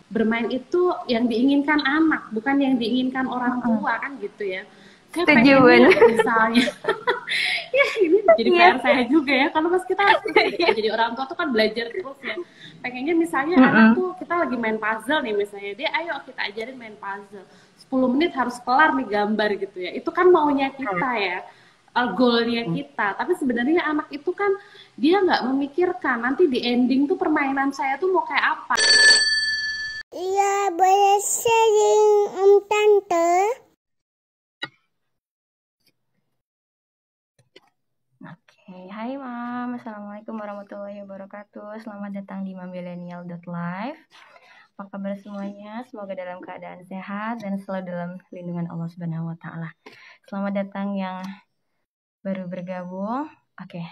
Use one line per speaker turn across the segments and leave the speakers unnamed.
bermain itu yang diinginkan anak, bukan yang diinginkan orang tua kan gitu ya. Saya
Setuju
pengennya
banget.
misalnya, ya ini jadi
Iya.
PR saya juga ya, karena pas kita harus terus jadi orang tua tuh kan belajar terus ya. Pengennya misalnya anak
Mm-mm.
tuh kita lagi main puzzle nih misalnya, dia ayo kita ajarin main puzzle. 10 menit harus kelar nih gambar gitu ya. Itu kan maunya kita ya, goalnya kita. Tapi sebenarnya anak itu kan dia nggak memikirkan nanti di ending tuh permainan saya tuh mau kayak apa.
Iya, boleh sharing Om Tante.
Oke, hai Mam. Assalamualaikum warahmatullahi wabarakatuh. Selamat datang di mamillennial.live. Apa kabar semuanya? Semoga dalam keadaan sehat dan selalu dalam lindungan Allah Subhanahu wa taala. Selamat datang yang baru bergabung. Oke,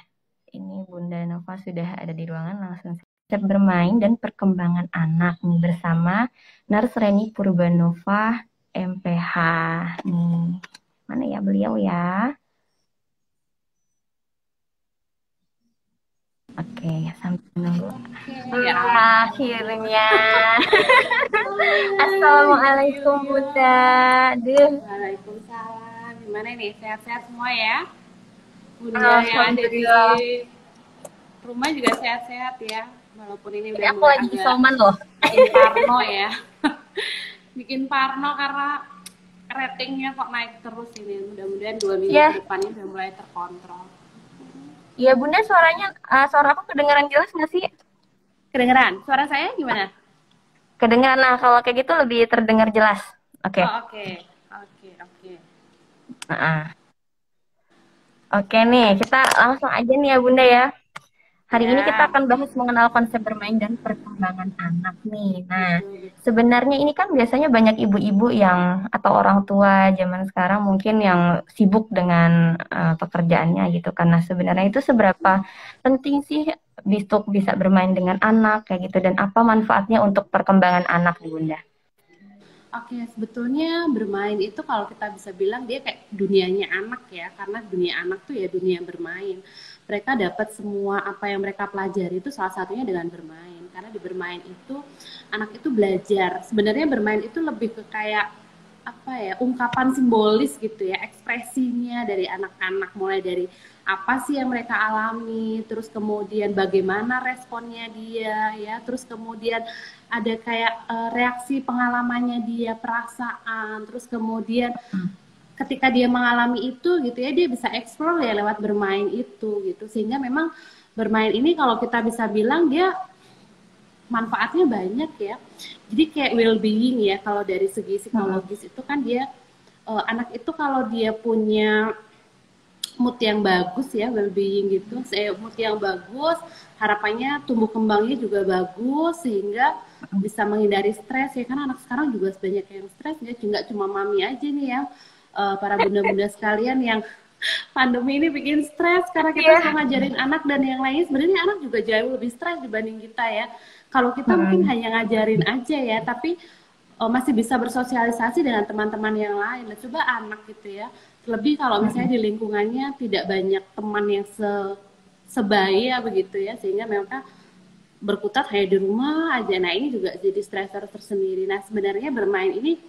ini Bunda Nova sudah ada di ruangan, langsung saja bermain dan perkembangan anak nih bersama Nars Reni Purbanova MPH. Nih, mana ya beliau ya? Oke, sambil menunggu.
Ya,
Akhirnya. Assalamualaikum Bunda. Duh,
Waalaikumsalam. Gimana nih? Sehat-sehat semua ya? Bunda yang ada di
alhamdulillah.
rumah juga sehat-sehat ya. Walaupun ini
Ini
udah
aku
mulai
lagi
agak
isoman loh.
bikin parno ya. Bikin parno karena ratingnya kok naik terus ini. Mudah-mudahan 2 minggu
Ya,
ke depan ini udah mulai terkontrol.
ya Bunda suaranya, suara aku kedengaran jelas nggak sih?
Kedengeran? Suara saya gimana?
Kedengaran, nah kalau kayak gitu lebih terdengar jelas. Oke.
Oh, oke. Oke, oke.
Nah, oke nih, kita langsung aja nih ya Bunda ya. Hari ini kita
Ya,
akan bahas mengenal konsep bermain dan perkembangan anak nih. Nah,
betul, betul.
sebenarnya ini kan biasanya banyak ibu-ibu yang atau orang tua zaman sekarang mungkin yang sibuk dengan pekerjaannya gitu. Karena sebenarnya itu seberapa penting sih bisa bermain dengan anak kayak gitu dan apa manfaatnya untuk perkembangan anak nih Bunda?
Oke, sebetulnya bermain itu kalau kita bisa bilang dia kayak dunianya anak ya, karena dunia anak tuh ya dunia bermain. Mereka dapat semua apa yang mereka pelajari itu salah satunya dengan bermain. Karena di bermain itu anak itu belajar. Sebenarnya bermain itu lebih ke kayak apa ya, ungkapan simbolis gitu ya, ekspresinya dari anak-anak, mulai dari apa sih yang mereka alami, terus kemudian bagaimana responnya dia ya, terus kemudian ada kayak reaksi pengalamannya dia, perasaan, terus kemudian ketika dia mengalami itu gitu ya, dia bisa explore ya lewat bermain itu gitu. Sehingga memang bermain ini kalau kita bisa bilang dia manfaatnya banyak ya. Jadi kayak well-being ya, kalau dari segi psikologis itu kan dia anak itu kalau dia punya mood yang bagus ya, well-being gitu, mood yang bagus, harapannya tumbuh kembangnya juga bagus sehingga bisa menghindari stres ya, karena anak sekarang juga banyak yang stres ya, nggak cuma mami aja nih ya, para bunda-bunda sekalian yang pandemi ini bikin stres karena kita
Iya.
suka ngajarin anak dan yang lain. Sebenarnya anak juga jauh lebih stres dibanding kita ya. Kalau kita mungkin hanya ngajarin aja ya, tapi masih bisa bersosialisasi dengan teman-teman yang lain. Nah, coba anak gitu ya. Lebih kalau misalnya di lingkungannya tidak banyak teman yang sebaya begitu ya, sehingga mereka berkutat hanya di rumah aja. Nah, ini juga jadi stressor tersendiri. Nah, sebenarnya bermain ini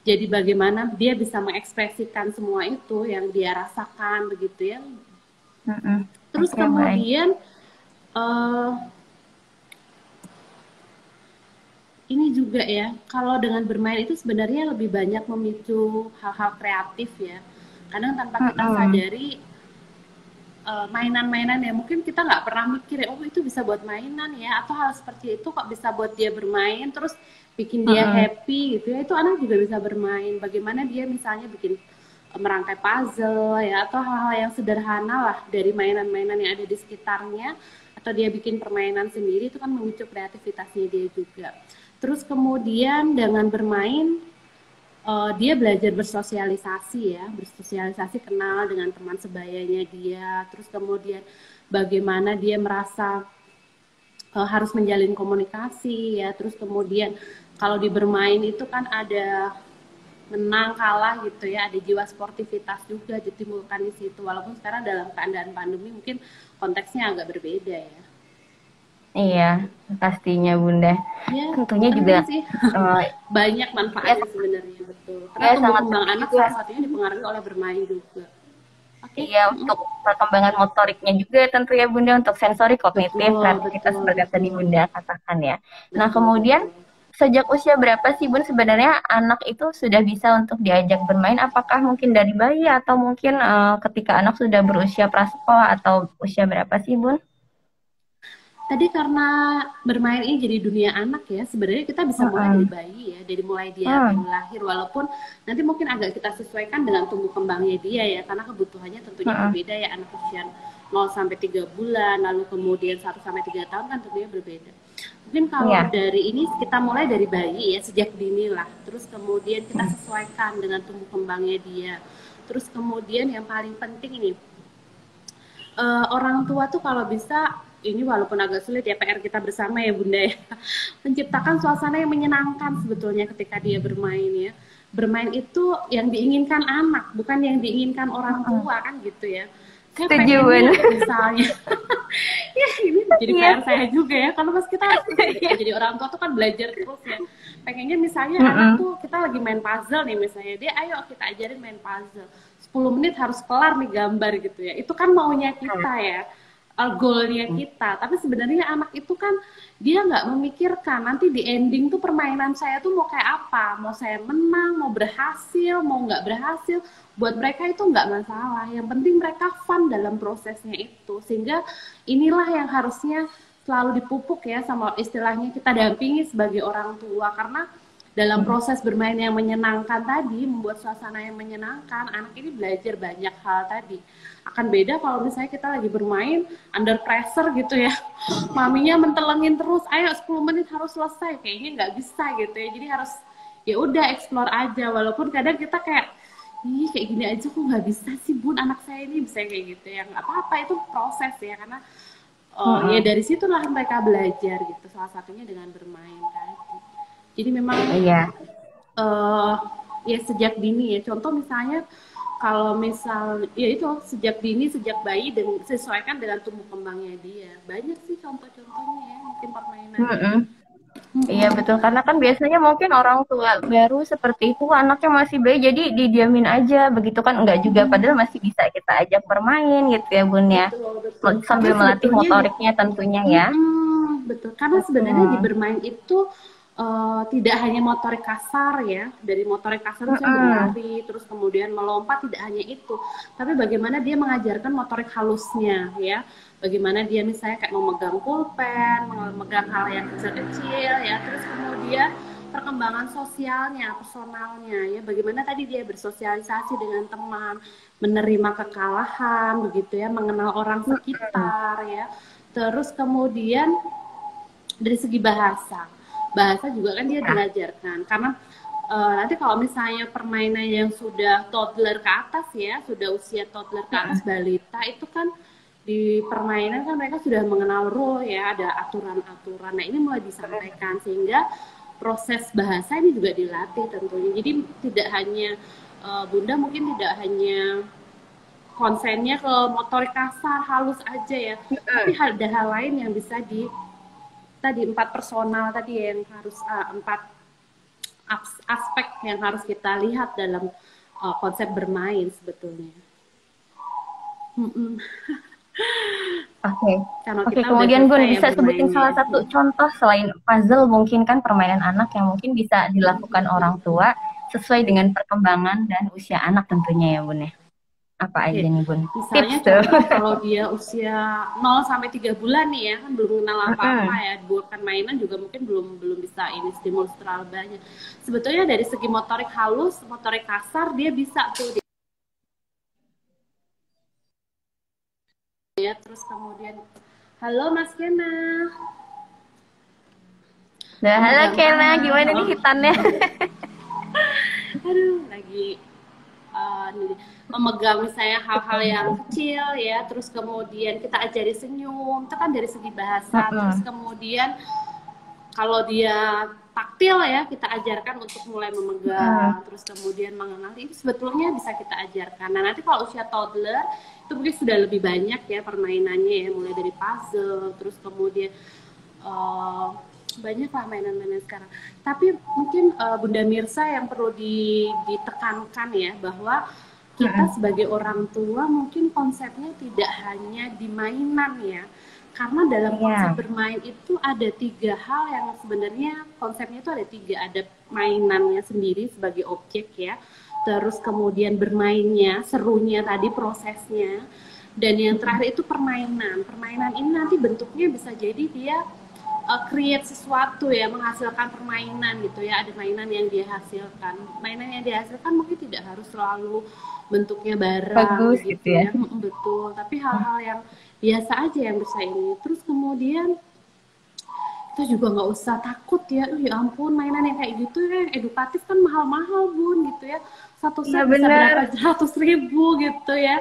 jadi bagaimana dia bisa mengekspresikan semua itu yang dia rasakan begitu ya. Terus
Oke, baik.
kemudian eh, ini juga ya, kalau dengan bermain itu sebenarnya lebih banyak memicu hal-hal kreatif ya. Kadang tanpa kita sadari mainan-mainan ya mungkin kita nggak pernah mikir ya, oh itu bisa buat mainan ya, atau hal seperti itu kok bisa buat dia bermain terus bikin dia happy gitu ya, itu anak juga bisa bermain. Bagaimana dia misalnya bikin merangkai puzzle ya, atau hal-hal yang sederhana lah dari mainan-mainan yang ada di sekitarnya, atau dia bikin permainan sendiri, itu kan memicu kreativitasnya dia juga. Terus kemudian dengan bermain dia belajar bersosialisasi ya, bersosialisasi, kenal dengan teman sebayanya dia, terus kemudian bagaimana dia merasa harus menjalin komunikasi ya, terus kemudian kalau di bermain itu kan ada menang kalah gitu ya, ada jiwa sportivitas juga ditimbulkan di situ, walaupun sekarang dalam keadaan pandemi mungkin konteksnya agak berbeda ya.
Iya, pastinya Bunda.
Ya,
Tentunya juga
penting sih.
eh,
Banyak
ya,
manfaatnya sebenarnya, betul. Karena
ya
tumbuh
sangat
kembang
penting
anak
juga.
salah satunya dipengaruhi oleh bermain juga. Oke.
Iya, untuk perkembangan motoriknya juga tentu ya Bunda, untuk sensori kognitif,
Betul,
kreativitas
betul,
seperti yang tadi
betul.
Bunda katakan ya. Nah,
Betul,
kemudian
betul.
sejak usia berapa sih Bun sebenarnya anak itu sudah bisa untuk diajak bermain? Apakah mungkin dari bayi atau mungkin ketika anak sudah berusia prasekolah atau usia berapa sih Bun?
Tadi karena bermain ini jadi dunia anak ya, sebenarnya kita bisa mulai dari
Mm-mm.
bayi ya, dari mulai dia
Hmm.
baru lahir, walaupun nanti mungkin agak kita sesuaikan dengan tumbuh kembangnya dia ya, karena kebutuhannya tentunya
Mm-mm.
berbeda ya, anak usia 0 sampai 3 bulan, lalu kemudian 1 sampai 3 tahun kan tentunya berbeda. Mungkin kalau
Iya.
dari ini kita mulai dari bayi ya, sejak dini lah, terus kemudian kita sesuaikan dengan tumbuh kembangnya dia. Terus kemudian yang paling penting ini, orang tua tuh kalau bisa ini walaupun agak sulit ya PR kita bersama ya Bunda ya menciptakan suasana yang menyenangkan sebetulnya ketika dia bermain ya, bermain itu yang diinginkan anak bukan yang diinginkan orang
Mm-mm.
tua kan gitu ya, saya
Setuju
pengennya
Bun.
misalnya ya ini jadi
Iya.
PR saya juga ya kalau pas kita jadi orang tua tuh kan belajar terus ya, pengennya misalnya anak
Mm-mm.
tuh kita lagi main puzzle nih misalnya dia ayo kita ajarin main puzzle 10 menit harus kelar nih gambar gitu ya, itu kan maunya kita ya, goalnya kita, tapi sebenarnya anak itu kan dia nggak memikirkan nanti di ending tuh permainan saya tuh mau kayak apa, mau saya menang, mau berhasil, mau nggak berhasil, buat mereka itu nggak masalah, yang penting mereka fun dalam prosesnya itu, sehingga inilah yang harusnya selalu dipupuk ya sama istilahnya kita dampingi sebagai orang tua, karena dalam proses bermain yang menyenangkan tadi, membuat suasana yang menyenangkan, anak ini belajar banyak hal tadi. Akan beda kalau misalnya kita lagi bermain under pressure gitu ya, maminya mentelengin terus, ayo 10 menit harus selesai, kayaknya nggak bisa gitu ya, jadi harus ya udah explore aja, walaupun kadang kita kayak ih kayak gini aja kok nggak bisa sih bun, anak saya ini bisa kayak gitu ya, nggak apa-apa itu proses ya, karena ya
Mm-mm.
dari situlah mereka belajar gitu, salah satunya dengan bermain tadi. Jadi memang
Iya.
uh, ya sejak dini ya, contoh misalnya kalau misal ya itu sejak dini sejak bayi dan sesuaikan dengan tumbuh kembangnya dia, banyak sih contoh-contohnya ya mungkin permainannya.
Mm-mm. Iya betul, karena kan biasanya mungkin orang tua baru seperti itu anaknya masih bayi jadi didiamin aja begitu kan, enggak juga padahal masih bisa kita ajak bermain gitu ya Bun ya,
Betul, betul. Karena
sambil melatih
sebetulnya di
motoriknya tentunya ya.
betul. Karena sebenarnya di
Mm-mm.
bermain itu tidak hanya motorik kasar ya. Dari motorik kasar misalnya
Mm-mm.
berlari, terus kemudian melompat, tidak hanya itu. Tapi bagaimana dia mengajarkan motorik halusnya ya. Bagaimana dia misalnya kayak memegang pulpen, memegang hal yang kecil-kecil ya. Terus kemudian perkembangan sosialnya, personalnya ya. Bagaimana tadi dia bersosialisasi dengan teman, menerima kekalahan begitu ya, mengenal orang sekitar ya. Terus kemudian dari segi bahasa, bahasa juga kan dia diajarkan, karena nanti kalau misalnya permainan yang sudah toddler ke atas ya, sudah usia toddler ke atas balita itu kan di permainan kan mereka sudah mengenal rule ya, ada aturan-aturan. Nah ini mulai disampaikan sehingga proses bahasa ini juga dilatih tentunya. Jadi tidak hanya Bunda mungkin tidak hanya konsennya ke motorik kasar halus aja ya, tapi ada hal lain yang bisa di tadi 4 personal tadi yang harus 4 aspek yang harus kita lihat dalam konsep bermain sebetulnya.
Oke.
Karena
Oke,
kita udah
kemudian Bun
selesai ya
bisa sebutin
bermainnya.
salah satu contoh selain puzzle mungkin kan permainan anak yang mungkin bisa dilakukan orang tua sesuai dengan perkembangan dan usia anak tentunya ya Bun ya. Apa
Oke,
aja nih Bun?
misalnya
Tips tuh.
contoh kalau dia usia 0 sampai 3 bulan nih ya, kan belum kenal apa-apa
Mm-mm.
ya, bukan mainan juga mungkin belum bisa ini stimulus terlalu banyak. Sebetulnya dari segi motorik halus, motorik kasar dia bisa tuh ya. Terus kemudian halo Mas Kena.
Nah, halo
Memegang
Kena,
tangan.
gimana nih hitannya?
Aduh, lagi memegang misalnya hal-hal yang kecil ya, terus kemudian kita ajari senyum, itu kan dari segi bahasa. Terus kemudian kalau dia taktil ya, kita ajarkan untuk mulai memegang, terus kemudian mengenal, itu sebetulnya bisa kita ajarkan. Nah nanti kalau usia toddler itu mungkin sudah lebih banyak ya permainannya ya, mulai dari puzzle, terus kemudian uh, banyak lah mainan-mainan sekarang. Tapi mungkin Bunda Mirsa yang perlu ditekankan ya, bahwa kita sebagai orang tua mungkin konsepnya tidak hanya di mainan ya, karena dalam konsep bermain itu ada 3 hal yang sebenarnya konsepnya itu ada 3, ada mainannya sendiri sebagai objek ya, terus kemudian bermainnya, serunya tadi, prosesnya, dan yang terakhir itu permainan. Permainan ini nanti bentuknya bisa jadi dia create sesuatu ya, menghasilkan permainan gitu ya, ada mainan yang dia hasilkan. Mainan yang dihasilkan mungkin tidak harus selalu bentuknya barang
Bagus
gitu
gitu ya.
Betul, tapi hal-hal yang biasa aja yang bisa ini. Terus kemudian kita juga nggak usah takut ya, ya ampun mainan yang kayak gitu yang edukatif kan mahal-mahal Bun gitu ya, satu set bisa berapa ratus ribu gitu ya.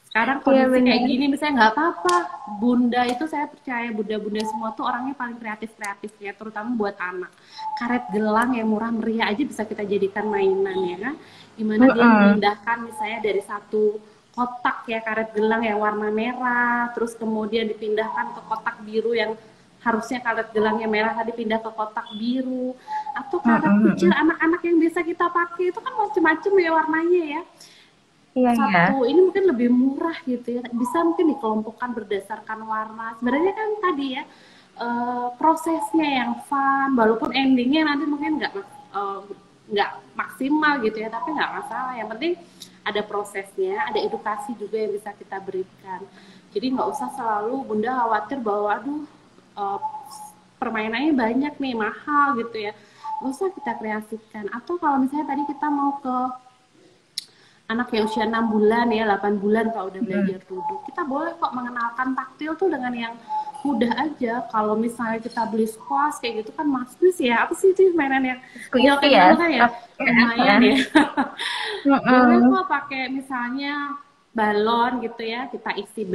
Sekarang kondisi kayak gini misalnya nggak apa-apa, Bunda itu saya percaya bunda-bunda semua tuh orangnya paling kreatif ya, terutama buat anak. Karet gelang yang murah meriah aja bisa kita jadikan mainan ya kan, gimana dia memindahkan misalnya dari satu kotak ya karet gelang yang warna merah, terus kemudian dipindahkan ke kotak biru yang harusnya karet gelangnya merah tadi pindah ke kotak biru, atau karet kecil anak-anak yang biasa kita pakai itu kan macam-macam ya warnanya ya. Satu ini mungkin lebih murah gitu ya, bisa mungkin dikelompokkan berdasarkan warna. Sebenarnya kan tadi ya prosesnya yang fun, walaupun endingnya nanti mungkin nggak maksimal gitu ya, tapi nggak masalah. Yang penting ada prosesnya, ada edukasi juga yang bisa kita berikan. Jadi nggak usah selalu Bunda khawatir bahwa aduh permainannya banyak nih, mahal gitu ya. Nggak usah kita kreasikan. Atau kalau misalnya tadi kita mau ke anak yang usia 6 bulan ya, 8 bulan kalau udah belajar duduk, kita boleh kok mengenalkan taktil tuh dengan yang mudah aja. Kalau misalnya kita beli squash kayak gitu kan Mas ya, apa sih itu mainan yang
squishy ya?
Lumayan ya. Boleh kok pakai misalnya balon gitu ya, kita isi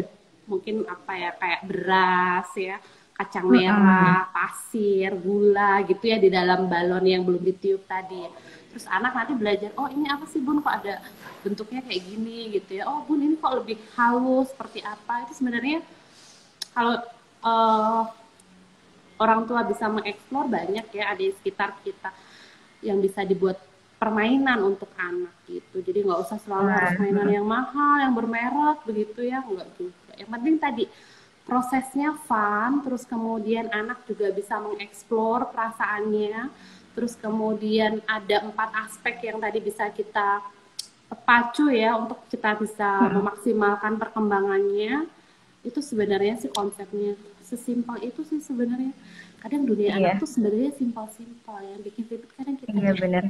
mungkin apa ya, kayak beras ya, kacang merah, pasir, gula gitu ya di dalam balon yang belum ditiup tadi ya. Terus anak nanti belajar, oh ini apa sih Bun, kok ada bentuknya kayak gini gitu ya, oh Bun ini kok lebih halus seperti apa. Itu sebenarnya kalau orang tua bisa mengeksplor, banyak ya ada di sekitar kita yang bisa dibuat permainan untuk anak gitu. Jadi nggak usah selalu harus mainan yang mahal, yang bermerek begitu ya, nggak juga. Yang penting tadi prosesnya fun, terus kemudian anak juga bisa mengeksplor perasaannya, terus kemudian ada 4 aspek yang tadi bisa kita pacu ya untuk kita bisa memaksimalkan perkembangannya. Itu sebenarnya sih konsepnya, sesimpel itu sih sebenarnya. Kadang dunia anak tuh sebenarnya simpel-simpel ya, bikin ribet kadang kita.
Iya benar.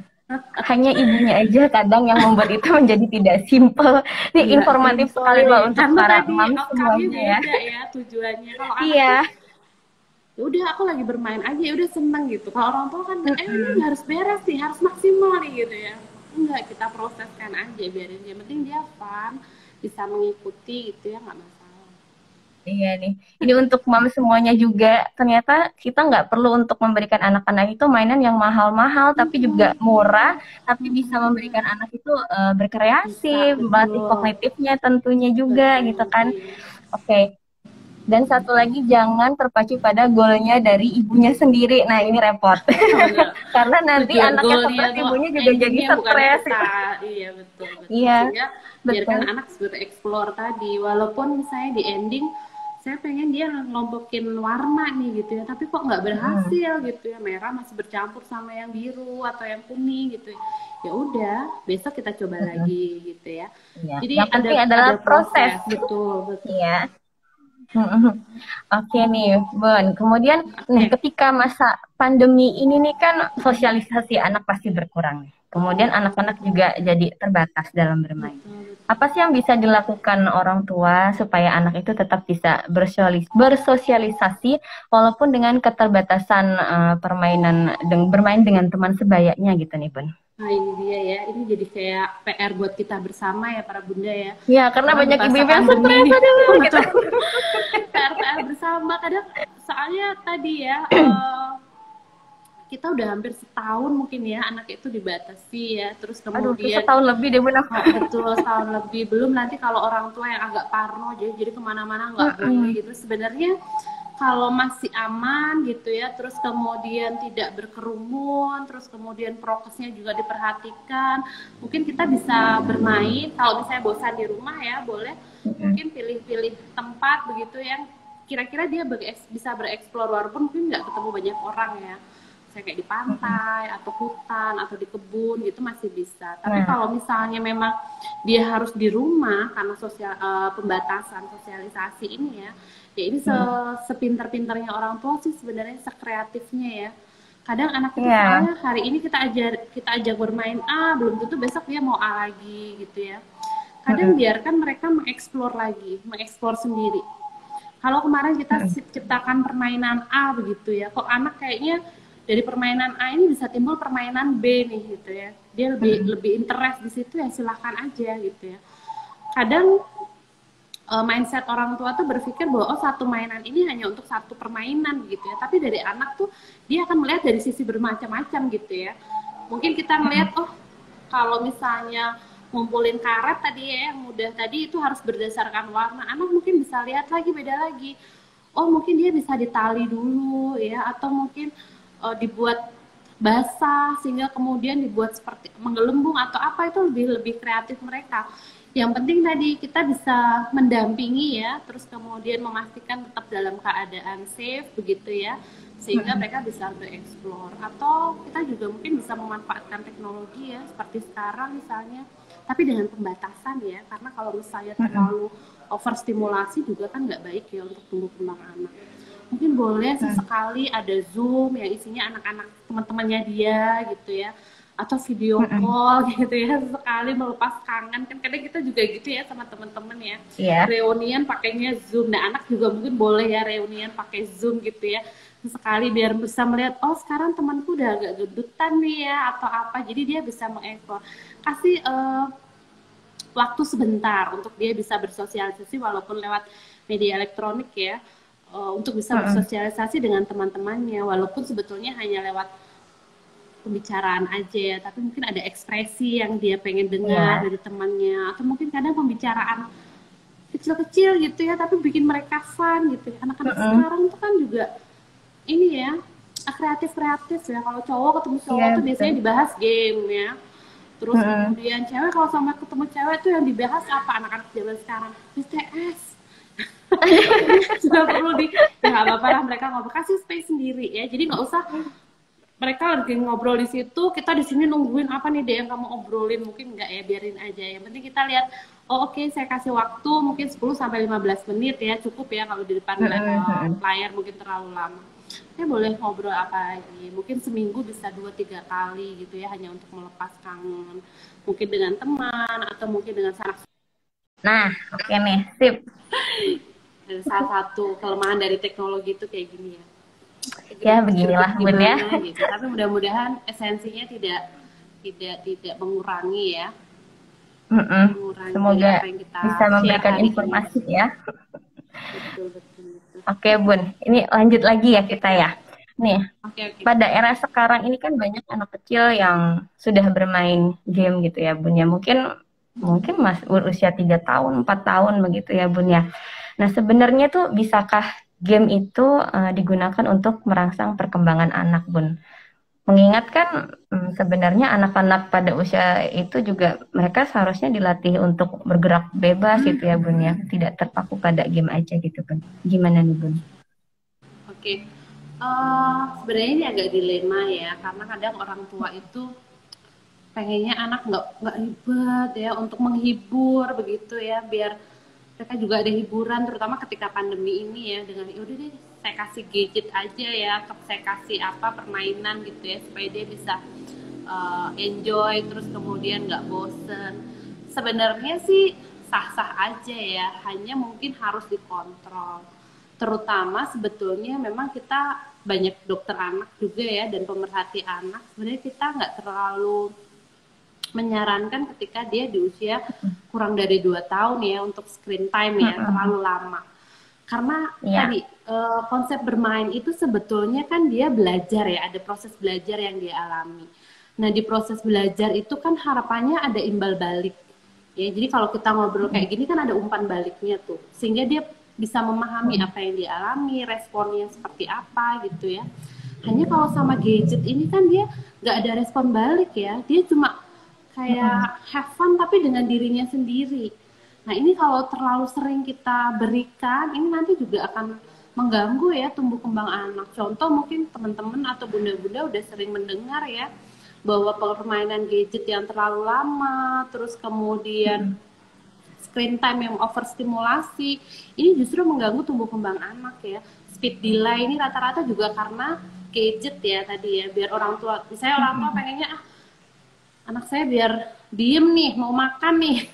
Hanya ibunya aja kadang yang membuat itu menjadi tidak simpel. Ini informatif sekali loh untuk para mom semuanya
ya tujuannya. Kalau anak tuh, udah aku lagi bermain aja, udah seneng gitu. Kalau orang tua kan, ini harus beres nih, harus maksimal nih gitu ya. Enggak, kita proseskan aja, biarin dia. Yang penting dia fun, bisa mengikuti gitu ya, nggak masalah.
Iya nih, ini untuk mom semuanya juga. Ternyata kita nggak perlu untuk memberikan anak-anak itu mainan yang mahal-mahal, tapi juga murah, tapi bisa memberikan anak itu berkreasi, melatih kognitifnya tentunya juga gitu kan. Oke. Dan satu lagi, jangan terpacu pada goalnya dari ibunya sendiri. Nah ini repot. Karena nanti anaknya stres, ibunya juga jadi stres.
Iya betul. Iya. Biarkan anak bereksplor tadi. Walaupun misalnya di ending saya pengen dia ngelompokin warna nih gitu ya, tapi kok nggak berhasil gitu ya, merah masih bercampur sama yang biru atau yang kuning gitu ya. Udah, besok kita coba lagi gitu ya. Jadi
yang penting adalah proses.
Betul.
Iya. Oke nih, Bun. Kemudian ketika masa pandemi ini nih kan sosialisasi anak pasti berkurang. Kemudian anak-anak juga jadi terbatas dalam bermain. Apa sih yang bisa dilakukan orang tua supaya anak itu tetap bisa bersosialisasi walaupun dengan keterbatasan permainan bermain dengan teman sebayanya gitu nih, Bun?
Nah ini dia ya, ini jadi kayak PR buat kita bersama ya para bunda ya.
Ya karena banyak ibu-ibu yang stres gitu.
PR bersama kadang soalnya tadi ya kita udah hampir setahun mungkin ya anak itu dibatasi ya, terus kemudian
setahun lebih deh Bunda.
Betul, setahun lebih, belum nanti kalau orang tua yang agak parno jadi kemana-mana nggak boleh gitu. Sebenarnya kalau masih aman gitu ya, terus kemudian tidak berkerumun, terus kemudian prokesnya juga diperhatikan, mungkin kita bisa bermain. Kalau misalnya bosan di rumah ya, boleh mungkin pilih-pilih tempat begitu yang kira-kira dia bisa bereksplor, walaupun mungkin nggak ketemu banyak orang ya, saya kayak di pantai atau hutan atau di kebun gitu masih bisa. Tapi kalau misalnya memang dia harus di rumah karena pembatasan sosialisasi ini ya ini sepinter-pinternya orang tua sih sebenarnya, sekreatifnya ya. Kadang anak itu soalnya hari ini kita ajak bermain A, belum tentu besok dia mau A lagi gitu ya. Kadang biarkan mereka mengeksplor lagi, mengeksplor sendiri. Kalau kemarin kita ciptakan permainan A begitu ya, kok anak kayaknya dari permainan A ini bisa timbul permainan B nih gitu ya. Dia lebih interest di situ ya, silahkan aja gitu ya. Kadang mindset orang tua tuh berpikir bahwa satu mainan ini hanya untuk satu permainan gitu ya. Tapi dari anak tuh dia akan melihat dari sisi bermacam-macam gitu ya. Mungkin kita melihat kalau misalnya ngumpulin karet tadi ya, yang mudah tadi itu harus berdasarkan warna. Anak mungkin bisa lihat lagi, beda lagi. Oh mungkin dia bisa ditali dulu ya, atau mungkin dibuat basah sehingga kemudian dibuat seperti menggelembung atau apa, itu lebih kreatif mereka. Yang penting tadi kita bisa mendampingi ya, terus kemudian memastikan tetap dalam keadaan safe begitu ya, sehingga mereka bisa bereksplor. Atau kita juga mungkin bisa memanfaatkan teknologi ya, seperti sekarang misalnya, tapi dengan pembatasan ya, karena kalau misalnya terlalu overstimulasi juga kan nggak baik ya untuk tumbuh kembang anak. Mungkin boleh sesekali ada Zoom yang isinya anak-anak teman-temannya dia gitu ya, atau video call gitu ya, sesekali melepas kangen. Kan kadang kita juga gitu ya sama teman-teman ya, reunian pakainya Zoom. Nah anak juga mungkin boleh ya reunian pakai Zoom gitu ya, sesekali biar bisa melihat sekarang temanku udah agak gendutan nih ya atau apa, jadi dia bisa mengeksplor. Kasih waktu sebentar untuk dia bisa bersosialisasi walaupun lewat media elektronik ya, untuk bisa bersosialisasi dengan teman-temannya, walaupun sebetulnya hanya lewat pembicaraan aja ya, tapi mungkin ada ekspresi yang dia pengen dengar dari temannya, atau mungkin kadang pembicaraan kecil-kecil gitu ya, tapi bikin mereka fun gitu ya. Anak-anak sekarang tuh kan juga ini ya, kreatif ya. Kalau cowok ketemu cowok tuh biasanya dibahas game ya. Terus kemudian cewek kalau sama ketemu cewek tuh yang dibahas apa, anak-anak zaman sekarang? BTS. Sudah perlu nggak apa-apa lah, mereka ngobrol, kasih space sendiri ya. Jadi nggak usah mereka lagi ngobrol di situ, kita di sini nungguin apa nih deh yang kamu obrolin, mungkin nggak ya, biarin aja. Yang penting kita lihat, oke, saya kasih waktu mungkin 10-15 menit ya, cukup ya. Kalau di depan layar mungkin terlalu lama. Saya boleh ngobrol apa lagi, mungkin seminggu bisa 2-3 kali gitu ya, hanya untuk melepas kangen, mungkin dengan teman atau mungkin dengan sanak.
Nah, oke nih, sip.
Salah satu kelemahan dari teknologi itu kayak gini ya.
Ya beginilah Bun ya.
Gitu. Tapi mudah-mudahan esensinya tidak mengurangi ya. Mengurangi
semoga bisa memberikan informasi ya.
Betul.
Oke Bun, ini lanjut lagi ya kita ya. Nih, pada era sekarang ini kan banyak anak kecil yang sudah bermain game gitu ya Bun ya. Mungkin masih berusia 3 tahun, 4 tahun begitu ya Bun ya. Nah sebenarnya tuh bisakah game itu digunakan untuk merangsang perkembangan anak Bun? Mengingat kan sebenarnya anak-anak pada usia itu juga mereka seharusnya dilatih untuk bergerak bebas gitu ya Bun ya, tidak terpaku pada game aja gitu Bun. Gimana nih Bun?
Oke, sebenarnya ini agak dilema ya, karena kadang orang tua itu pengennya anak nggak ribet ya, untuk menghibur begitu ya, biar mereka juga ada hiburan, terutama ketika pandemi ini ya, dengan udah deh saya kasih gadget aja ya, saya kasih permainan gitu ya, supaya dia bisa enjoy, terus kemudian nggak bosen. Sebenarnya sih sah-sah aja ya, hanya mungkin harus dikontrol. Terutama sebetulnya memang kita banyak dokter anak juga ya, dan pemerhati anak, sebenarnya kita nggak terlalu menyarankan ketika dia di usia kurang dari 2 tahun ya untuk screen time ya, terlalu lama. Karena tadi konsep bermain itu sebetulnya kan dia belajar ya, ada proses belajar yang dia alami. Nah di proses belajar itu kan harapannya ada imbal balik ya, jadi kalau kita ngobrol kayak gini kan ada umpan baliknya tuh, sehingga dia bisa memahami apa yang dialami, responnya seperti apa gitu ya. Hanya kalau sama gadget ini kan dia nggak ada respon balik ya, dia cuma kayak have fun tapi dengan dirinya sendiri. Nah ini kalau terlalu sering kita berikan, ini nanti juga akan mengganggu ya tumbuh kembang anak. Contoh mungkin teman-teman atau bunda-bunda udah sering mendengar ya, bahwa permainan gadget yang terlalu lama, terus kemudian screen time yang overstimulasi, ini justru mengganggu tumbuh kembang anak ya. Speed delay ini rata-rata juga karena gadget ya tadi ya, biar orang tua, misalnya orang tua pengennya anak saya biar diem nih, mau makan nih,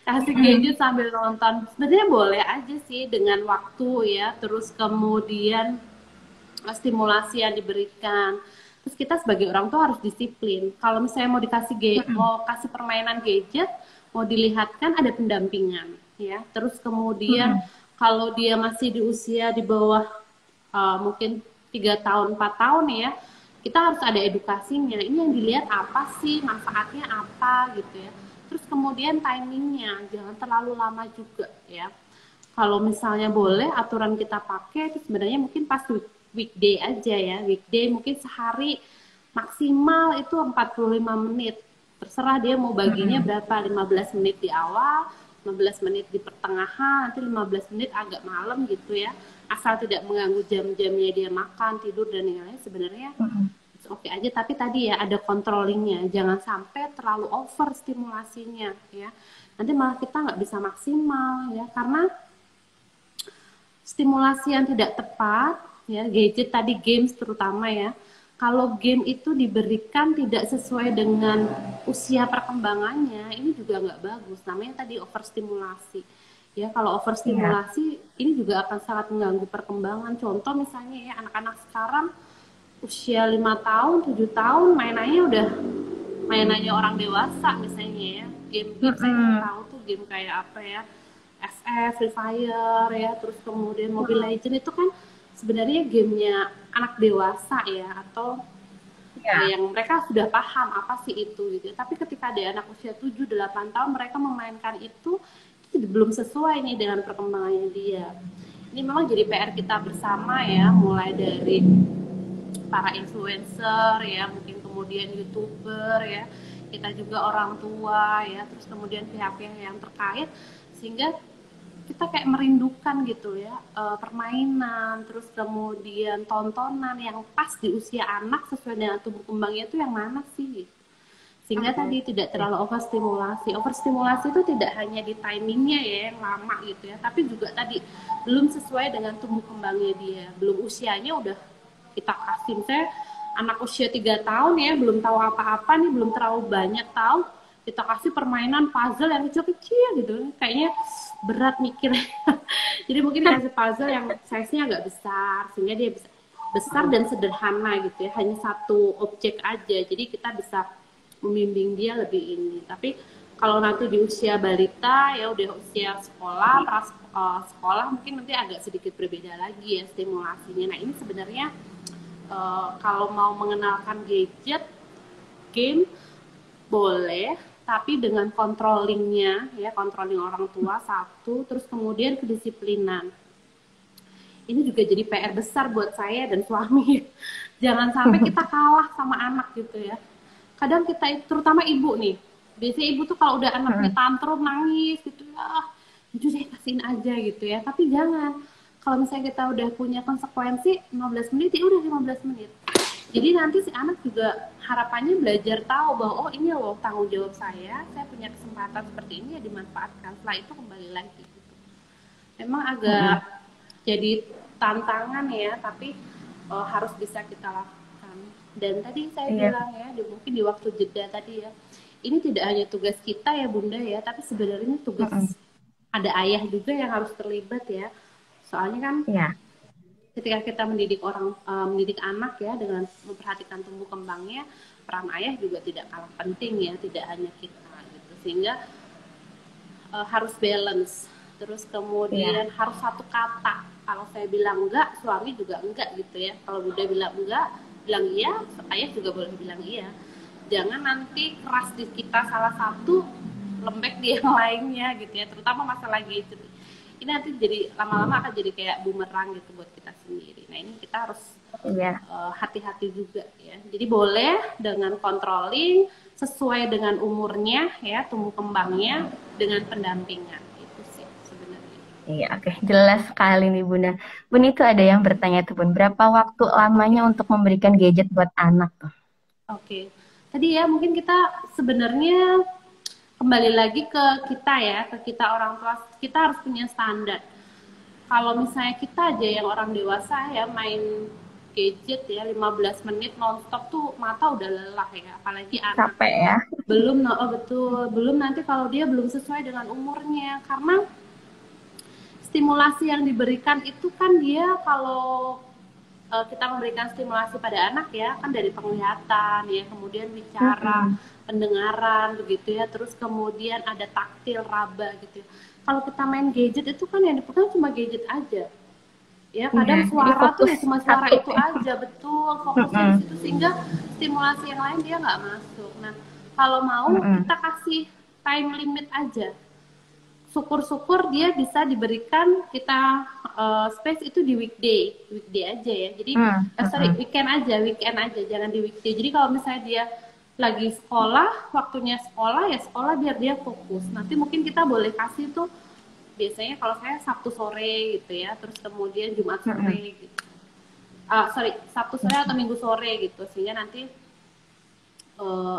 kasih gadget sambil nonton. Sebenarnya boleh aja sih dengan waktu ya, terus kemudian stimulasi yang diberikan. Terus kita sebagai orang tua harus disiplin. Kalau misalnya mau dikasih mau kasih permainan gadget, mau dilihatkan ada pendampingan ya. Terus kemudian kalau dia masih di usia di bawah mungkin 3 tahun 4 tahun ya, kita harus ada edukasinya. Ini yang dilihat apa sih, manfaatnya apa gitu ya. Terus kemudian timingnya, jangan terlalu lama juga ya. Kalau misalnya boleh aturan kita pakai itu sebenarnya mungkin pas weekday aja ya. Weekday mungkin sehari maksimal itu 45 menit. Terserah dia mau baginya berapa, 15 menit di awal, 15 menit di pertengahan, nanti 15 menit agak malam gitu ya. Asal tidak mengganggu jam-jamnya dia makan, tidur, dan lain-lain, sebenarnya oke aja. Tapi tadi ya ada controllingnya, jangan sampai terlalu over stimulasinya ya. Nanti malah kita nggak bisa maksimal ya, karena stimulasi yang tidak tepat ya, gadget tadi, games terutama ya, kalau game itu diberikan tidak sesuai dengan usia perkembangannya, ini juga nggak bagus. Namanya tadi overstimulasi. Ya, kalau overstimulasi ini juga akan sangat mengganggu perkembangan. Contoh misalnya ya, anak-anak sekarang usia 5 tahun, 7 tahun mainannya orang dewasa misalnya ya. Game-game saya tahu tuh game kayak apa ya, FF, Free Fire ya, terus kemudian Mobile Legends itu kan sebenarnya gamenya anak dewasa ya, atau yang mereka sudah paham apa sih itu gitu. Tapi ketika ada anak usia 7-8 tahun mereka memainkan itu belum sesuai nih dengan perkembangannya dia. Ini memang jadi PR kita bersama ya, mulai dari para influencer ya, mungkin kemudian YouTuber ya, kita juga orang tua ya, terus kemudian pihak-pihak yang terkait, sehingga kita kayak merindukan gitu ya, permainan, terus kemudian tontonan yang pas di usia anak sesuai dengan tumbuh kembangnya itu yang mana sih? Sehingga tadi tidak terlalu overstimulasi. Overstimulasi itu tidak hanya di timingnya ya yang lama gitu ya, tapi juga tadi belum sesuai dengan tumbuh kembangnya dia, belum usianya udah kita kasih. Misalnya anak usia 3 tahun ya, belum tahu apa-apa nih, belum terlalu banyak tahu, kita kasih permainan puzzle yang kecil-kecil gitu, kayaknya berat mikirnya. Jadi mungkin kasih puzzle yang size-nya agak besar, sehingga dia bisa besar dan sederhana gitu ya, hanya satu objek aja, jadi kita bisa membimbing dia lebih ini. Tapi kalau nanti di usia balita ya, udah usia sekolah, sekolah mungkin nanti agak sedikit berbeda lagi ya stimulasinya. Nah ini sebenarnya kalau mau mengenalkan gadget, game boleh, tapi dengan controllingnya ya, controlling orang tua satu, terus kemudian kedisiplinan. Ini juga jadi PR besar buat saya dan suami. Jangan sampai kita kalah sama anak gitu ya. Kadang kita, terutama ibu nih, biasanya ibu tuh kalau udah anaknya tantrum, nangis gitu ya, jujur saya kasihin aja gitu ya. Tapi jangan, kalau misalnya kita udah punya konsekuensi 15 menit, ya udah 15 menit. Jadi nanti si anak juga harapannya belajar tahu bahwa oh ini loh tanggung jawab saya punya kesempatan seperti ini ya, dimanfaatkan. Setelah itu kembali lagi gitu. Memang agak jadi tantangan ya, tapi harus bisa kita lakukan. Dan tadi saya bilang ya, mungkin di waktu jeda tadi ya, ini tidak hanya tugas kita ya Bunda ya, tapi sebenarnya tugas ada ayah juga yang harus terlibat ya. Soalnya kan ketika kita mendidik anak ya, dengan memperhatikan tumbuh kembangnya, peran ayah juga tidak kalah penting ya, tidak hanya kita gitu. Sehingga harus balance. Terus kemudian harus satu kata. Kalau saya bilang enggak, suami juga enggak gitu ya. Kalau Bunda bilang enggak, bilang iya, ayah juga boleh bilang iya. Jangan nanti keras di kita salah satu, lembek di yang lainnya gitu ya, terutama masalah gadget. ini nanti jadi lama-lama akan jadi kayak bumerang gitu buat kita sendiri. Nah ini kita harus hati-hati juga ya. Jadi boleh dengan controlling sesuai dengan umurnya ya, tumbuh kembangnya, dengan pendampingan. Itu sih sebenarnya.
Iya, oke. Jelas sekali nih Bunda. Bun, itu ada yang bertanya tuh Bun, berapa waktu lamanya untuk memberikan gadget buat anak tuh?
Oke. Tadi ya mungkin kita sebenarnya kembali lagi ke kita ya, ke kita orang tua, kita harus punya standar. Kalau misalnya kita aja yang orang dewasa ya main gadget ya 15 menit nonstop tuh mata udah lelah ya, apalagi anak.
Capek ya.
Belum, betul, belum nanti kalau dia belum sesuai dengan umurnya, karena stimulasi yang diberikan itu kan dia kalau kita memberikan stimulasi pada anak ya kan dari penglihatan ya, kemudian bicara, pendengaran begitu ya, terus kemudian ada taktil, raba gitu ya. Kalau kita main gadget itu kan yang dipegang cuma gadget aja ya, kadang suara tuh ya cuma suara itu aja, betul, fokusnya di situ sehingga stimulasi yang lain dia nggak masuk. Nah kalau mau kita kasih time limit aja, syukur-syukur dia bisa diberikan kita space itu di weekday aja ya. Jadi weekend aja, jangan di weekday. Jadi kalau misalnya dia lagi sekolah, waktunya sekolah ya sekolah biar dia fokus. Nanti mungkin kita boleh kasih tuh biasanya kalau saya Sabtu sore gitu ya, terus kemudian Jumat sore gitu. Sabtu sore atau Minggu sore gitu, sehingga nanti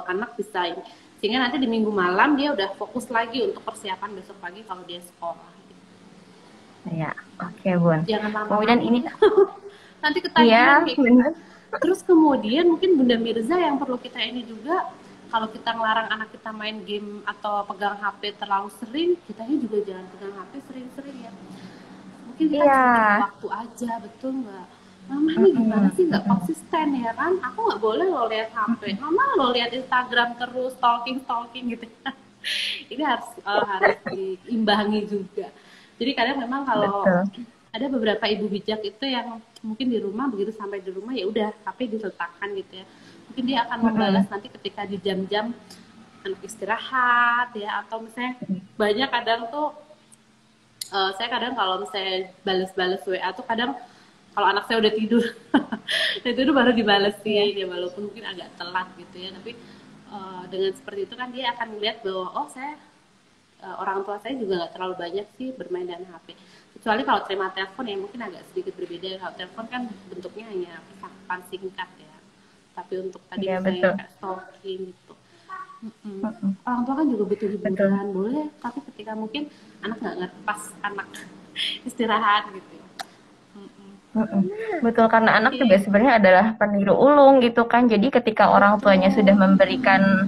anak bisa ini. Sehingga nanti di Minggu malam dia udah fokus lagi untuk persiapan besok pagi kalau dia sekolah. Gitu.
Ya, oke Bun.
Jangan lama-lama.
Kemudian ini
nanti ketagihan.
Ya, benar.
Terus kemudian mungkin Bunda Mirza yang perlu kita ini juga, kalau kita ngelarang anak kita main game atau pegang HP terlalu sering, kitanya juga jangan pegang HP sering-sering ya. Mungkin kita cuma waktu aja, betul nggak? Mama nih gimana sih nggak konsisten ya kan? Aku nggak boleh lo lihat HP, Mama lo lihat Instagram terus, stalking gitu. Ini harus diimbangi juga. Jadi kadang memang kalau ada beberapa ibu bijak itu yang mungkin di rumah begitu sampai di rumah ya udah HP diletakkan gitu ya. Mungkin dia akan membalas nanti ketika di jam-jam anak istirahat ya, atau misalnya banyak kadang tuh saya kadang kalau misalnya balas WA tuh kadang kalau anak saya udah tidur itu baru dibalesin ya, walaupun mungkin agak telat gitu ya, tapi dengan seperti itu kan dia akan melihat bahwa orang tua saya juga nggak terlalu banyak sih bermain dengan HP, kecuali kalau terima telepon ya mungkin agak sedikit berbeda. Kalau telepon kan bentuknya hanya percakapan singkat ya, tapi untuk tadi misalnya kayak stalking gitu, orang tua kan juga butuh hiburan, boleh, tapi ketika mungkin anak nggak ngerti pas anak istirahat gitu ya.
Betul, karena anak juga sebenarnya adalah peniru ulung gitu kan. Jadi ketika orang tuanya sudah memberikan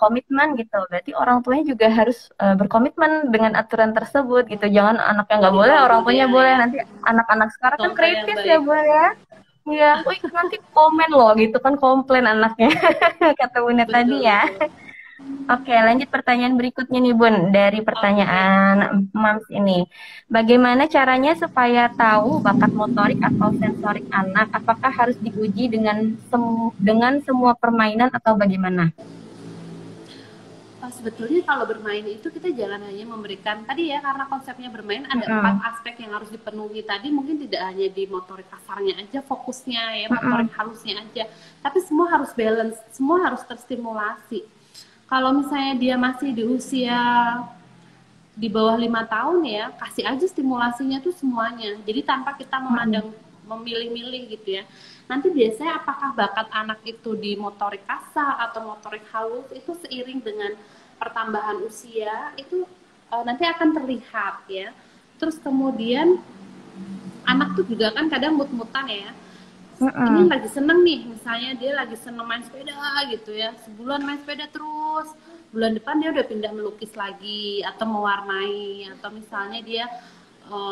komitmen gitu, berarti orang tuanya juga harus berkomitmen dengan aturan tersebut gitu. Jangan anak yang nggak boleh, orang tuanya boleh. Nanti anak-anak sekarang kan kritis ya Bun ya. Iya, nanti komen loh gitu kan, komplain anaknya kata Bunda tadi ya. Oke, lanjut pertanyaan berikutnya nih Bun, dari pertanyaan Mams ini. Bagaimana caranya supaya tahu bakat motorik atau sensorik anak? Apakah harus diuji dengan semua permainan atau bagaimana?
Sebetulnya kalau bermain itu kita jangan hanya memberikan tadi ya, karena konsepnya bermain ada 4 aspek yang harus dipenuhi tadi, mungkin tidak hanya di motorik kasarnya aja fokusnya ya, motorik halusnya aja, tapi semua harus balance, semua harus terstimulasi. Kalau misalnya dia masih di usia di bawah 5 tahun ya, kasih aja stimulasinya tuh semuanya, jadi tanpa kita memilih-milih gitu ya. Nanti biasanya apakah bakat anak itu di motorik kasar atau motorik halus itu seiring dengan pertambahan usia itu nanti akan terlihat ya. Terus kemudian anak tuh juga kan kadang mut-mutan ya. Ini lagi seneng nih, misalnya dia lagi seneng main sepeda gitu ya, sebulan main sepeda terus, bulan depan dia udah pindah melukis lagi atau mewarnai, atau misalnya dia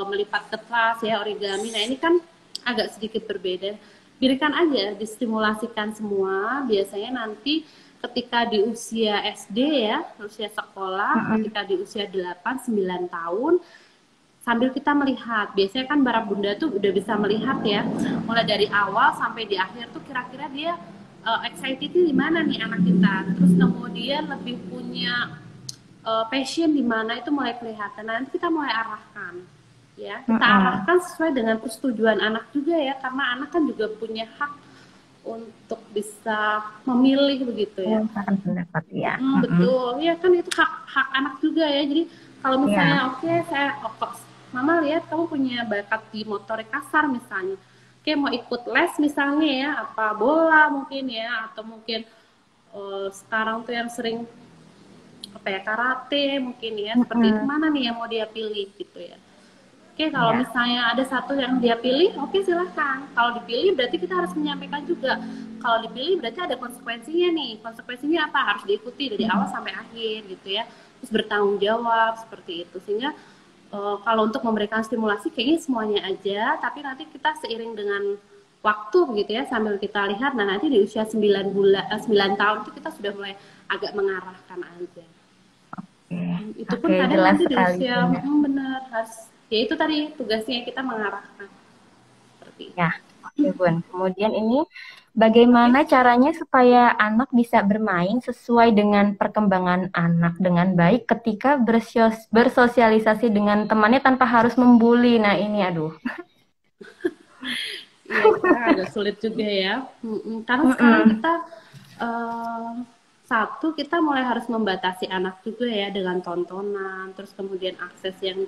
melipat kertas ya, origami. Nah ini kan agak sedikit berbeda. Berikan aja, distimulasikan semua. Biasanya nanti ketika di usia SD ya, usia sekolah, ketika di usia 8-9 tahun, sambil kita melihat, biasanya kan para bunda tuh udah bisa melihat ya, mulai dari awal sampai di akhir tuh kira-kira dia excited di mana nih anak kita. Terus kemudian lebih punya passion di mana itu mulai kelihatan. Nanti kita mulai arahkan, ya kita arahkan sesuai dengan persetujuan anak juga ya, karena anak kan juga punya hak untuk bisa memilih begitu ya.
Menyatakan pendapat ya.
Betul, ya kan itu hak anak juga ya. Jadi kalau misalnya Mama lihat kamu punya bakat di motorik kasar misalnya, mau ikut les misalnya ya, apa bola mungkin ya, atau mungkin sekarang tuh yang sering karate mungkin ya, seperti itu, mana nih yang mau dia pilih gitu ya. Kalau misalnya ada satu yang dia pilih, silahkan. Kalau dipilih berarti kita harus menyampaikan juga. Kalau dipilih berarti ada konsekuensinya nih. Konsekuensinya apa? Harus diikuti dari awal sampai akhir gitu ya. Terus bertanggung jawab seperti itu. Sehingga kalau untuk memberikan stimulasi kayaknya semuanya aja, tapi nanti kita seiring dengan waktu begitu ya, sambil kita lihat, nah nanti di usia 9 tahun itu kita sudah mulai agak mengarahkan aja. Itu pun kadang nanti di usia benar harus, ya itu tadi tugasnya kita mengarahkan seperti itu.
Ya, Bun. Kemudian ini bagaimana caranya supaya anak bisa bermain sesuai dengan perkembangan anak dengan baik ketika bersosialisasi dengan temannya tanpa harus membuli. Nah ini aduh.
Iya, agak sulit juga ya. Karena sekarang kita kita mulai harus membatasi anak juga ya dengan tontonan, terus kemudian akses yang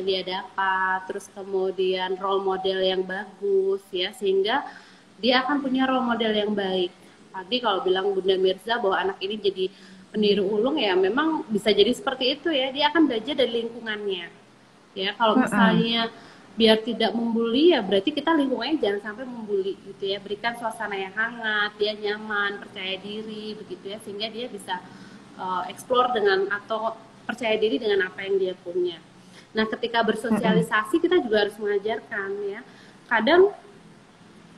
dia dapat, terus kemudian role model yang bagus ya, sehingga dia akan punya role model yang baik. Tadi kalau bilang Bunda Mirza bahwa anak ini jadi peniru ulung, ya memang bisa jadi seperti itu ya, dia akan belajar dari lingkungannya. Ya, kalau misalnya biar tidak membuli, ya berarti kita lingkungannya jangan sampai membuli gitu ya, berikan suasana yang hangat, dia nyaman, percaya diri begitu ya, sehingga dia bisa explore dengan atau percaya diri dengan apa yang dia punya. Nah, ketika bersosialisasi kita juga harus mengajarkan ya. Kadang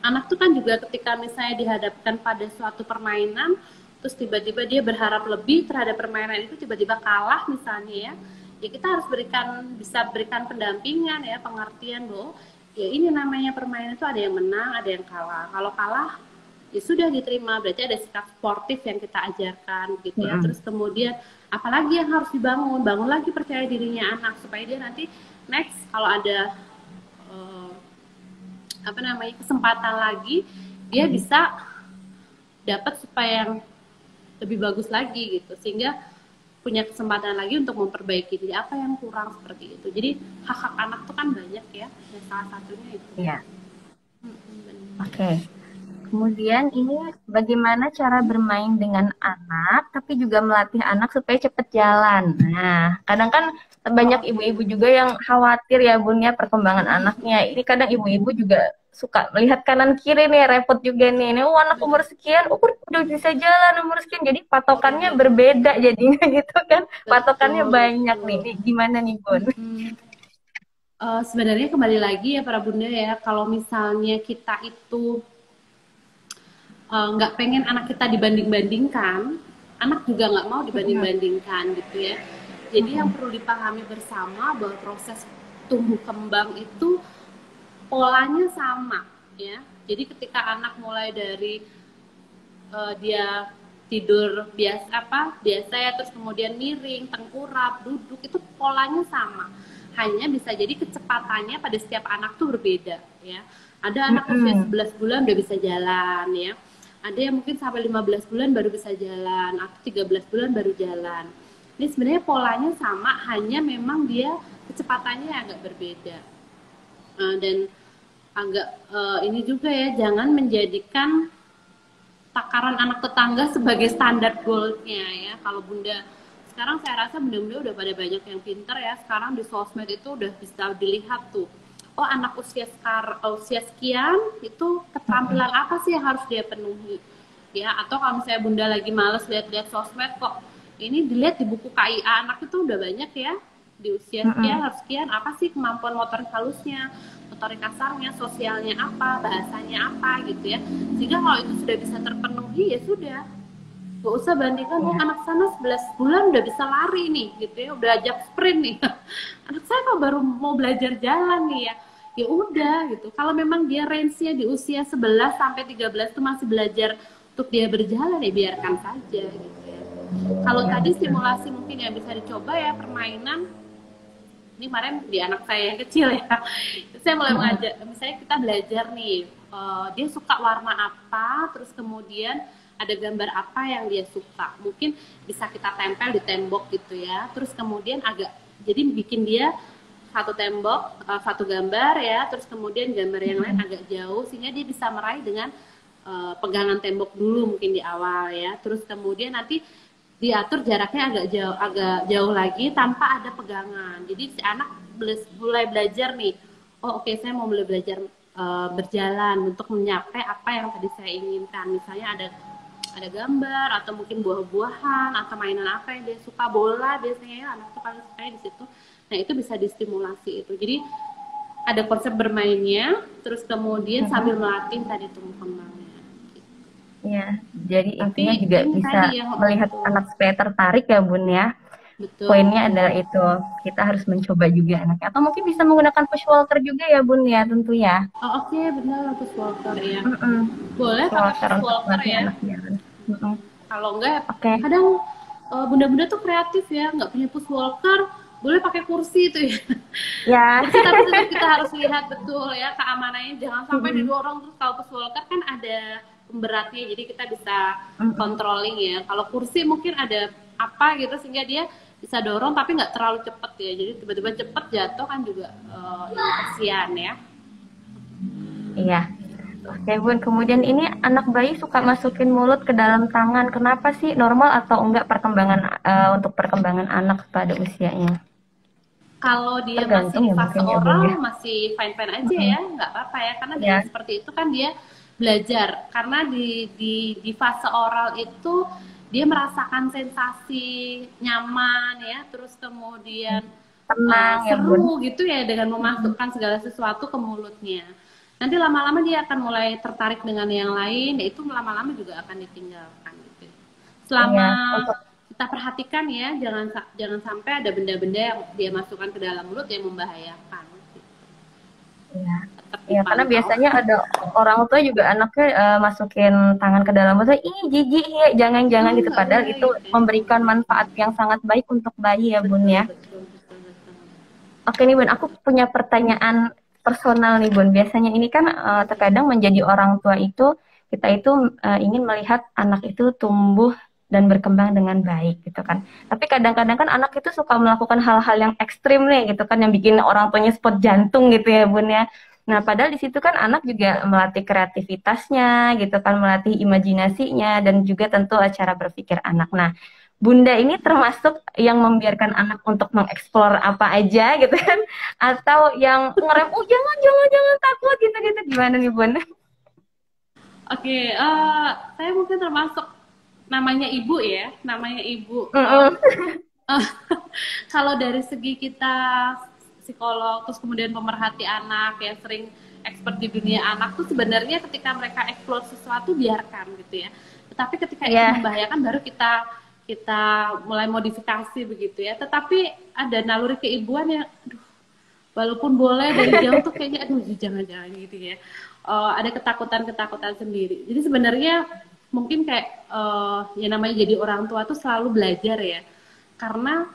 anak tuh kan juga ketika misalnya dihadapkan pada suatu permainan, terus tiba-tiba dia berharap lebih terhadap permainan itu, tiba-tiba kalah misalnya ya. Ya kita harus bisa berikan pendampingan ya, pengertian bahwa ya ini namanya permainan itu ada yang menang, ada yang kalah. Kalau kalah ya sudah diterima, berarti ada sikap sportif yang kita ajarkan gitu ya. Terus kemudian apalagi yang harus dibangun lagi percaya dirinya anak, supaya dia nanti next kalau ada kesempatan lagi, dia bisa dapat supaya yang lebih bagus lagi gitu, sehingga punya kesempatan lagi untuk memperbaiki diri, apa yang kurang seperti itu. Jadi hak-hak anak tuh kan banyak ya, salah satunya itu.
Iya. Oke. Kemudian ini bagaimana cara bermain dengan anak, tapi juga melatih anak supaya cepat jalan. Nah, kadang kan banyak ibu-ibu juga yang khawatir ya Bun ya perkembangan anaknya. Ini kadang ibu-ibu juga suka melihat kanan kiri nih, repot juga nih. Ini anak umur sekian, udah bisa jalan umur sekian. Jadi patokannya berbeda jadinya gitu kan. Patokannya banyak nih. Gimana nih Bun?
Sebenarnya kembali lagi ya para bunda ya, kalau misalnya kita itu nggak pengen anak kita dibanding-bandingkan, anak juga nggak mau dibanding-bandingkan gitu ya. Jadi yang perlu dipahami bersama bahwa proses tumbuh kembang itu polanya sama ya. Jadi ketika anak mulai dari dia tidur biasa ya, terus kemudian miring, tengkurap, duduk, itu polanya sama. Hanya bisa jadi kecepatannya pada setiap anak tuh berbeda ya. Ada anak usia 11 bulan udah bisa jalan ya. Ada yang mungkin sampai 15 bulan baru bisa jalan, atau 13 bulan baru jalan. Ini sebenarnya polanya sama, hanya memang dia kecepatannya agak berbeda. Dan agak ini juga ya, jangan menjadikan takaran anak tetangga sebagai standar goalnya ya. Kalau bunda, sekarang saya rasa bunda-bunda udah pada banyak yang pintar ya. Sekarang di sosmed itu udah bisa dilihat tuh, oh anak usia sekian itu keterampilan apa sih yang harus dia penuhi ya. Atau kalau misalnya bunda lagi males lihat-lihat sosmed, kok ini dilihat di buku KIA anak itu udah banyak ya, di usia sekian harus sekian apa sih kemampuan motorik halusnya, motorik kasarnya, sosialnya apa, bahasanya apa gitu ya. Sehingga kalau itu sudah bisa terpenuhi, ya sudah, gak usah bandingkan, oh anak sana 11 bulan udah bisa lari nih gitu ya, udah ajak sprint nih. Anak saya kok baru mau belajar jalan nih ya. Ya udah gitu. Kalau memang dia range-nya di usia 11 sampai 13 itu masih belajar untuk dia berjalan, ya biarkan saja gitu ya. Kalau
Ya,
tadi
betul.
stimulasi mungkin yang bisa dicoba ya permainan. Ini kemarin di anak saya yang kecil ya, saya mulai
Mm-mm.
mengajak, misalnya kita belajar nih, dia suka warna apa, terus kemudian ada gambar apa yang dia suka, mungkin bisa kita tempel di tembok gitu ya, terus kemudian agak, jadi bikin dia satu tembok, satu gambar ya, terus kemudian gambar yang lain
Mm-mm.
agak jauh, sehingga dia bisa meraih dengan pegangan tembok dulu mungkin di awal ya, terus kemudian nanti diatur jaraknya agak jauh lagi tanpa ada pegangan. Jadi si anak mulai belajar nih. Oh oke, saya mau mulai belajar berjalan untuk mencapai apa yang tadi saya inginkan. Misalnya ada gambar atau mungkin buah-buahan atau mainan apa yang dia suka, bola biasanya ya, anak tuh paling suka di situ. Nah itu bisa distimulasi itu. Jadi ada konsep bermainnya, terus kemudian sambil
Mm-mm.
melatih tadi tumbuh kembangnya.
Ya, jadi
Tapi
intinya juga
ini
bisa
tadi yang
melihat
betul,
anak supaya tertarik ya Bun ya.
betul,
Poinnya adalah
betul.
itu, kita harus mencoba juga anaknya. Atau mungkin bisa menggunakan push walker juga ya Bun ya, tentu ya.
Oh, oke, benar push walker ya.
Mm-mm.
Boleh
Push
pakai
walker
push
untuk
walker
melatih
ya.
anak jalan. Mm-mm.
Kalau enggak,
Oke.
kadang bunda-bunda tuh kreatif ya, nggak punya push walker, boleh pakai kursi itu ya.
Ya.
Kursi tapi tetap kita harus lihat betul ya keamanannya, jangan sampai
Mm-mm.
didorong terus. Kalau push walker kan ada pemberatnya, jadi kita bisa
Mm-mm.
controlling ya. Kalau kursi mungkin ada apa gitu sehingga dia bisa dorong tapi nggak terlalu cepet ya. Jadi tiba-tiba cepet jatuh kan juga kasihan ya.
Iya. Oke Bun, kemudian ini anak bayi suka masukin mulut ke dalam tangan. Kenapa sih? Normal atau enggak perkembangan untuk perkembangan anak pada usianya?
Kalau dia masih
Tergantung
di
ya
fase
mungkin ya Bun ya.
oral masih fine fine aja
Mm-mm.
ya, nggak apa-apa ya, karena dengan
Ya,
seperti itu kan dia belajar, karena di fase oral itu dia merasakan sensasi nyaman ya, terus kemudian
tenang ya Bun.
seru gitu ya dengan memasukkan segala sesuatu ke mulutnya. Nanti lama-lama dia akan mulai tertarik dengan yang lain, ya itu lama-lama juga akan ditinggalkan gitu.
Iya,
Selama
untuk
kita perhatikan ya, jangan sampai ada benda-benda yang dia masukkan ke dalam mulut yang membahayakan.
iya.
Tetap
Ya, karena
dipantau.
biasanya ada orang tua juga anaknya masukin tangan ke dalam mulut, ih jijik ya, jangan-jangan gitu.
Nggak
Padahal
boleh
itu
gitu ya.
memberikan manfaat yang sangat baik untuk bayi ya Bun
Betul,
ya.
betul, betul, betul.
Oke nih Bun, aku punya pertanyaan personal nih Bun. Biasanya ini kan terkadang menjadi orang tua itu, kita itu ingin melihat anak itu tumbuh dan berkembang dengan baik gitu kan. Tapi kadang-kadang kan anak itu suka melakukan hal-hal yang ekstrim nih gitu kan, yang bikin orang tuanya spot jantung gitu ya Bun ya. Nah, padahal di situ kan anak juga melatih kreativitasnya gitu kan, melatih imajinasinya dan juga tentu cara berpikir anak. Nah, Bunda ini termasuk yang membiarkan anak untuk mengeksplor apa aja gitu kan, atau yang ngerem, oh jangan jangan jangan takut gitu-gitu, gimana nih Bun?
Oke, saya mungkin termasuk namanya ibu ya, namanya ibu. Kalau dari segi kita psikolog, terus kemudian pemerhati anak yang sering expert di dunia anak tuh sebenarnya ketika mereka explore sesuatu biarkan gitu ya. Tetapi ketika itu
Ya,
membahayakan baru kita kita mulai modifikasi begitu ya. Tetapi ada naluri keibuan yang, aduh, walaupun boleh dari jauh tuh kayaknya, aduh jangan-jangan gitu ya. Ada ketakutan-ketakutan sendiri. Jadi sebenarnya mungkin kayak ya namanya jadi orang tua tuh selalu belajar ya. Karena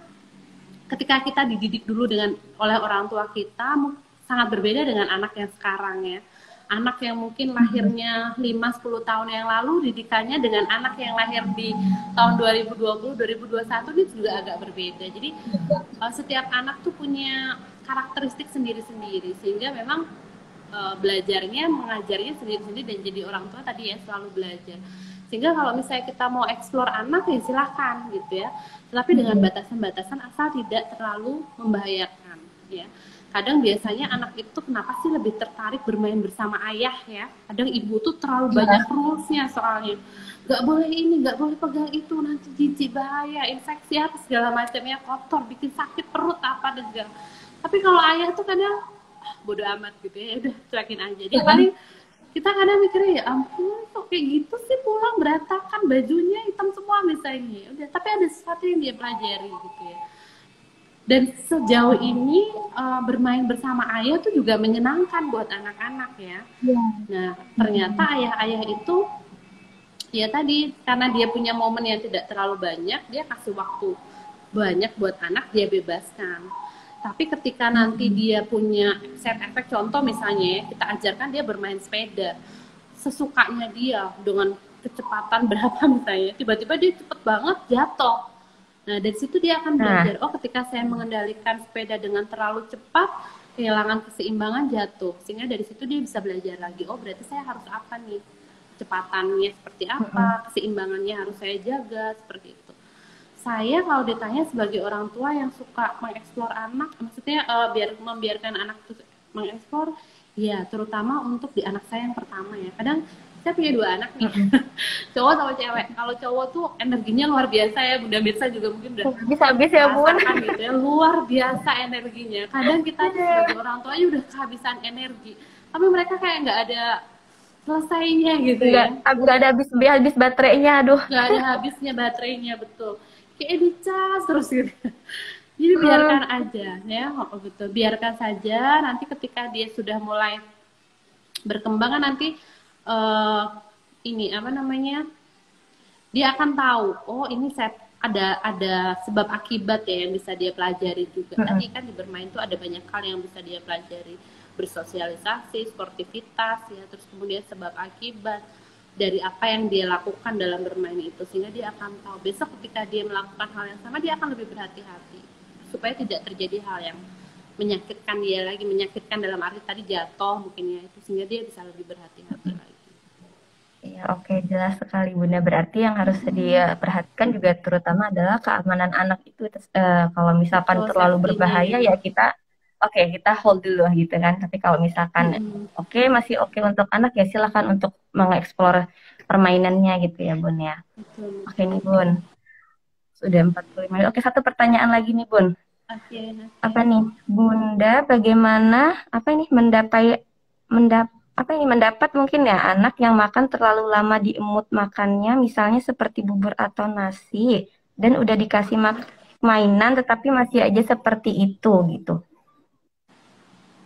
ketika kita dididik dulu oleh orang tua kita sangat berbeda dengan anak yang sekarang ya. Anak yang mungkin lahirnya 5-10 tahun yang lalu didikannya dengan anak yang lahir di tahun 2020 2021 ini juga agak berbeda. Jadi setiap anak tuh punya karakteristik sendiri-sendiri sehingga memang belajarnya mengajarnya sendiri-sendiri, dan jadi orang tua tadi ya selalu belajar. Sehingga kalau misalnya kita mau eksplor anak ya silahkan gitu ya, tetapi dengan batasan-batasan asal tidak terlalu membahayakan ya. Kadang biasanya anak itu kenapa sih lebih tertarik bermain bersama ayah ya, kadang ibu tuh terlalu banyak rulesnya, soalnya nggak boleh ini, nggak boleh pegang itu, nanti jijik, bahaya, infeksi apa segala macamnya, kotor, bikin sakit perut apa dan segala. Tapi kalau ayah tuh kadang bodo amat gitu ya, udah cuekin aja. Dia paling, kita kadang mikirnya ya ampun kok kayak gitu sih, pulang berantakan, bajunya hitam semua misalnya, udah, tapi ada sesuatu yang dia pelajari gitu ya. Dan sejauh ini bermain bersama ayah tuh juga menyenangkan buat anak-anak ya. Nah ternyata ayah-ayah itu Ya tadi, karena dia punya momen yang tidak terlalu banyak, dia kasih waktu banyak buat anak, dia bebaskan. Tapi ketika nanti dia punya set efek, contoh misalnya ya, kita ajarkan dia bermain sepeda sesukanya dia dengan kecepatan berapa misalnya, tiba-tiba dia cepet banget jatuh. Nah, dari situ dia akan belajar, oh ketika saya mengendalikan sepeda dengan terlalu cepat, kehilangan keseimbangan, jatuh. Sehingga dari situ dia bisa belajar lagi, oh berarti saya harus apa nih? Kecepatannya seperti apa, keseimbangannya harus saya jaga, seperti itu. Saya kalau ditanya sebagai orang tua yang suka mengeksplor anak, maksudnya membiarkan anak itu mengeksplor, ya terutama untuk di anak saya yang pertama ya. Kadang saya punya 2 anak nih, cowok sama cewek. Kalau cowok tuh energinya luar biasa ya, Bunda Mirsa juga mungkin udah
Habis-habis ya Bun.
merasakan gitu ya, luar biasa energinya. Kadang kita tuh sebagai orang tua aja udah kehabisan energi, tapi mereka kayak nggak ada selesainya gitu ya.
Nggak ada habis baterainya, aduh.
Nggak ada habisnya baterainya, betul. Kayak dicas terus gitu. Jadi biarkan aja ya, betul. Biarkan saja, nanti ketika dia sudah mulai berkembang kan nanti ini apa namanya? Dia akan tahu, oh ini ada sebab akibat ya yang bisa dia pelajari juga. Tadi kan di bermain tuh ada banyak hal yang bisa dia pelajari, bersosialisasi, sportivitas ya, terus kemudian sebab akibat dari apa yang dia lakukan dalam bermain itu, sehingga dia akan tahu besok ketika dia melakukan hal yang sama dia akan lebih berhati-hati supaya tidak terjadi hal yang menyakitkan dia lagi, menyakitkan dalam arti tadi jatuh mungkin ya itu, sehingga dia bisa lebih berhati-hati lagi.
Ya, oke, jelas sekali Bunda. Berarti yang harus diperhatikan juga terutama adalah keamanan anak itu. Kalau misalkan terlalu berbahaya ya kita hold dulu gitu kan. Tapi kalau misalkan masih oke untuk anak ya silakan untuk mengeksplor permainannya gitu ya Bun ya. Oke nih Bun. Sudah 45 menit. Oke, satu pertanyaan lagi nih Bun. Apa nih Bunda, bagaimana mendapat mungkin ya anak yang makan terlalu lama di emut makannya, misalnya seperti bubur atau nasi, dan udah dikasih mainan tetapi masih aja seperti itu gitu.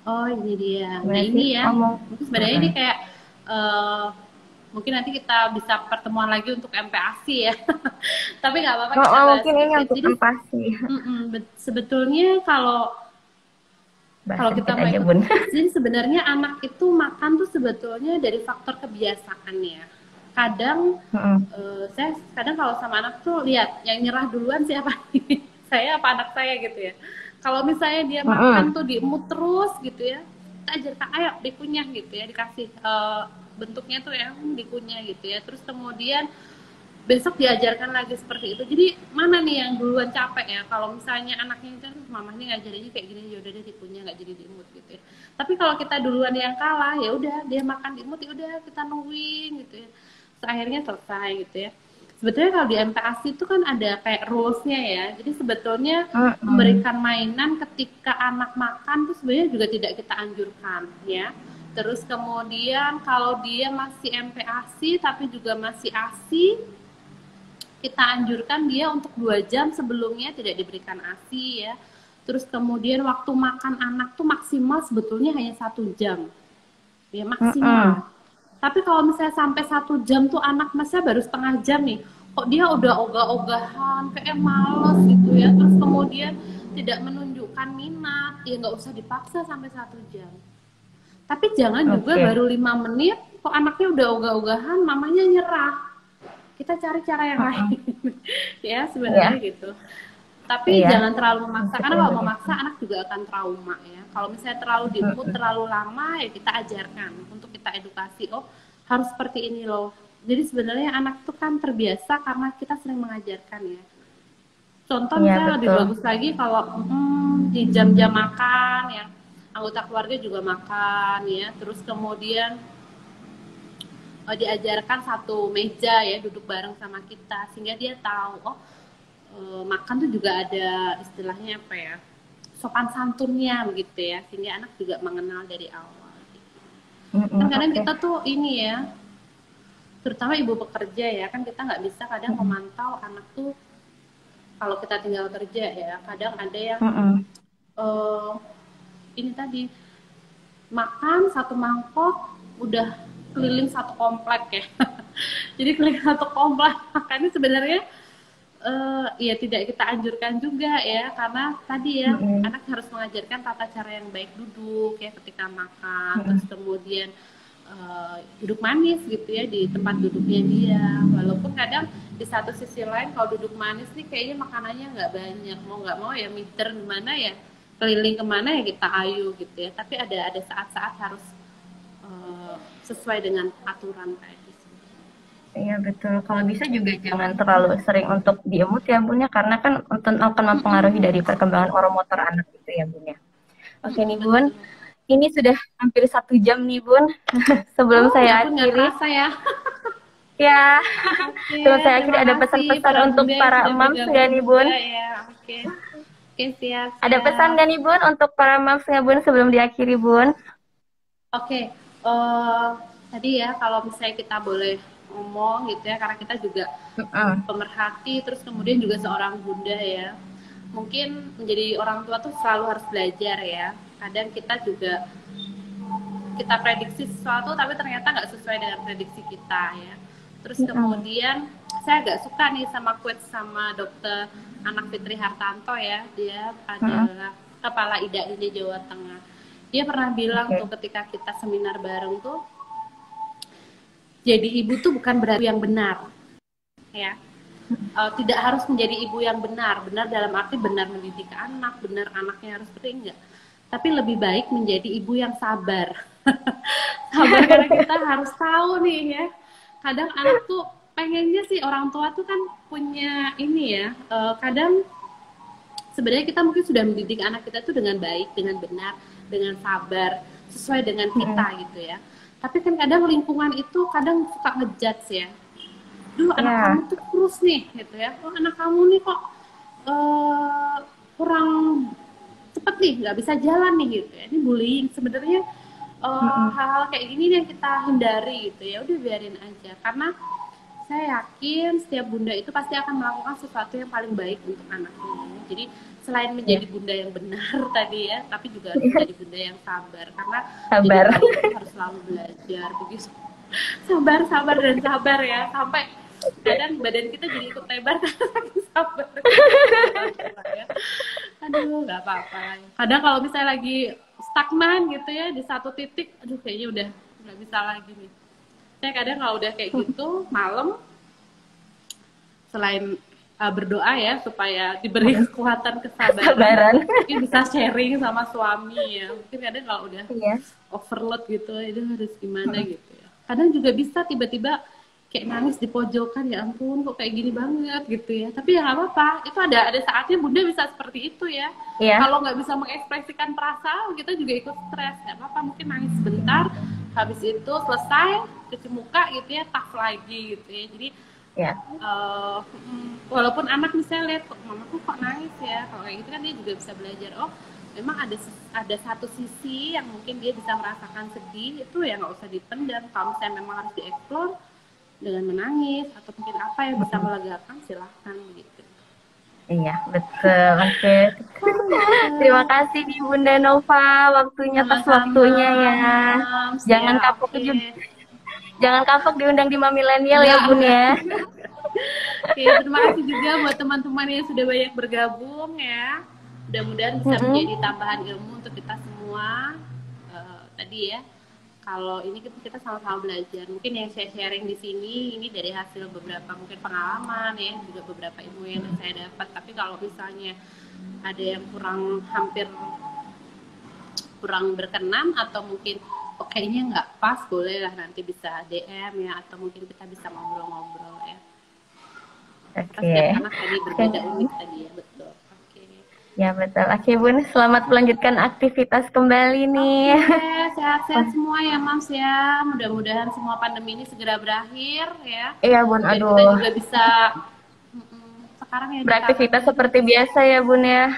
Oh ini dia. Nah ini ya, mungkin sebenarnya ini kayak mungkin nanti kita bisa pertemuan lagi untuk MPASI ya. Tapi nggak apa-apa kita bahas
mungkin ini untuk MPASI.
Sebetulnya kalau kita mau ikut, jadi sebenarnya anak itu makan tuh sebetulnya dari faktor kebiasaan ya. Kadang saya kadang kalau sama anak tuh lihat yang nyerah duluan siapa nih? Saya apa anak saya gitu ya. Kalau misalnya dia makan tuh diemut terus gitu ya, kita ajarkan ayo dikunyah gitu ya, dikasih bentuknya tuh yang dikunyah gitu ya. Terus kemudian besok diajarkan lagi seperti itu. Jadi mana nih yang duluan capek ya? Kalau misalnya anaknya kan mamahnya ngajarinnya kayak gini, ya udah deh dikunyah nggak jadi diemut gitu ya. Tapi kalau kita duluan yang kalah, ya udah dia makan diemut ya udah kita nungguin gitu ya. Akhirnya selesai gitu ya. Sebetulnya kalau di MPASI itu kan ada kayak rules-nya ya. Jadi sebetulnya memberikan mainan ketika anak makan tuh sebenarnya juga tidak kita anjurkan ya. Terus kemudian kalau dia masih MPASI tapi juga masih ASI, kita anjurkan dia untuk 2 jam sebelumnya tidak diberikan ASI ya. Terus kemudian waktu makan anak tuh maksimal sebetulnya hanya 1 jam. Ya maksimal. Tapi kalau misalnya sampai 1 jam tuh anak masnya baru setengah jam nih, kok dia udah ogah-ogahan, kayak males gitu ya, terus kemudian tidak menunjukkan minat, ya nggak usah dipaksa sampai 1 jam. Tapi jangan juga baru 5 menit, kok anaknya udah ogah-ogahan, mamanya nyerah. Kita cari cara yang lain, ya sebenarnya gitu. Tapi jangan terlalu memaksa, karena kalau memaksa anak juga akan trauma ya. Kalau misalnya terlalu diemut terlalu lama ya kita ajarkan untuk kita edukasi, oh harus seperti ini loh. Jadi sebenarnya anak itu kan terbiasa karena kita sering mengajarkan ya. Contoh misalnya lebih bagus lagi kalau di jam-jam makan ya, anggota keluarga juga makan ya, terus kemudian diajarkan satu meja ya, duduk bareng sama kita sehingga dia tahu oh makan tuh juga ada istilahnya apa ya, sopan santunnya begitu ya, sehingga anak juga mengenal dari awal. Kan kadang kita tuh ini ya, terutama ibu pekerja ya, kan kita nggak bisa kadang memantau anak tuh kalau kita tinggal kerja ya, kadang ada yang ini tadi makan 1 mangkok udah keliling 1 komplek ya. Jadi klik satu komplek, makanya sebenarnya ya tidak kita anjurkan juga ya, karena tadi ya anak harus mengajarkan tata cara yang baik duduk ya ketika makan, terus kemudian duduk manis gitu ya di tempat duduknya dia. Walaupun kadang di satu sisi lain kalau duduk manis nih kayaknya makanannya nggak banyak, mau nggak mau ya meter gimana ya, keliling kemana ya kita ayu gitu ya. Tapi ada saat-saat harus sesuai dengan aturan kayak gitu.
Iya betul. Kalau bisa juga jangan terlalu sering untuk diemut ya Bun ya, karena kan akan mempengaruhi dari perkembangan oromotor anak gitu ya Bun ya. Oke nih Bun, ini sudah hampir 1 jam nih Bun. Sebelum saya akhiri.
Ya.
Ya, sebelum saya akhiri ada pesan-pesan untuk para mams ya nih Bun.
Ya, oke, siap.
Ada pesan nggak nih Bun untuk para mams ya Bun sebelum diakhiri Bun?
Oke, tadi ya kalau misalnya kita boleh ngomong gitu ya, karena kita juga pemerhati, terus kemudian juga seorang bunda ya. Mungkin menjadi orang tua tuh selalu harus belajar ya. Kadang kita juga kita prediksi sesuatu tapi ternyata nggak sesuai dengan prediksi kita ya. Terus kemudian saya agak suka nih sama quote sama dokter Anak Fitri Hartanto ya. Dia adalah kepala IDAI Jawa Tengah. Dia pernah bilang tuh ketika kita seminar bareng tuh, jadi ibu tuh bukan berarti yang benar, ya. Tidak harus menjadi ibu yang benar dalam arti benar mendidik anak, benar anaknya harus seperti enggak. Tapi lebih baik menjadi ibu yang sabar. Sabar karena kita harus tahu nih ya. Kadang anak tuh pengennya sih orang tua tuh kan punya ini ya. Kadang sebenarnya kita mungkin sudah mendidik anak kita tuh dengan baik, dengan benar, dengan sabar, sesuai dengan kita gitu ya. Tapi kan kadang lingkungan itu kadang suka ngejudge ya. Duh, anak kamu tuh kurus nih gitu ya. Oh, anak kamu nih kok kurang cepet nih, nggak bisa jalan nih gitu ya. Ini bullying. Sebenarnya hal-hal kayak gini yang kita hindari gitu ya. Udah biarin aja. Karena saya yakin setiap bunda itu pasti akan melakukan sesuatu yang paling baik untuk anaknya. Jadi selain menjadi bunda yang benar tadi ya, tapi juga harus menjadi bunda yang sabar. Karena harus selalu belajar begitu. Sabar ya, sampai kadang badan kita jadi ikut lebar karena sabar. Aduh, nggak apa-apa. Kadang kalau misalnya lagi stagnan gitu ya di satu titik, aduh kayaknya udah nggak bisa lagi nih. Saya kadang kalau udah kayak gitu malam, selain berdoa ya supaya diberi kekuatan kesabaran, mungkin bisa sharing sama suami ya. Mungkin kadang kalau udah overload gitu, itu harus gimana gitu ya. Kadang juga bisa tiba-tiba kayak nangis di pojokan, ya ampun kok kayak gini banget gitu ya. Tapi ya nggak apa-apa, itu ada saatnya bunda bisa seperti itu ya. Kalau nggak bisa mengekspresikan perasaan, kita juga ikut stres, nggak apa-apa, mungkin nangis sebentar, habis itu selesai cuci muka gitu ya, tough lagi gitu ya. Jadi walaupun anak misalnya lihat kok mamaku kok nangis ya, kalau kayak gitu kan dia juga bisa belajar, oh memang ada satu sisi yang mungkin dia bisa merasakan sedih, itu ya nggak usah dipendam. Kalau misalnya memang harus dieksplor dengan menangis atau mungkin apa yang bisa melegakan, silahkan gitu.
Iya betul. Oke. Terima kasih nih Bunda Nova, waktunya atas waktunya ya. Jangan kapok juga. Jangan kapok diundang di Mamilenial ya Bun ya.
Oke, terima kasih juga buat teman-teman yang sudah banyak bergabung ya. Mudah-mudahan bisa menjadi tambahan ilmu untuk kita semua. Tadi ya, kalau ini kita sama-sama belajar. Mungkin yang saya sharing di sini ini dari hasil beberapa mungkin pengalaman ya, juga beberapa ilmu yang saya dapat. Tapi kalau misalnya ada yang kurang berkenan atau mungkin kayaknya nggak pas, boleh lah nanti bisa DM ya, atau mungkin kita bisa ngobrol-ngobrol ya. Setiap anak tadi berbeda unik tadi ya, betul.
Ya betul. Oke Bun, selamat melanjutkan aktivitas kembali nih.
Sehat-sehat semua ya Mams ya. Mudah-mudahan semua pandemi ini segera berakhir ya.
Iya Bun, aduh.
Kita juga bisa sekarang ya
beraktivitas seperti biasa ya Bun ya.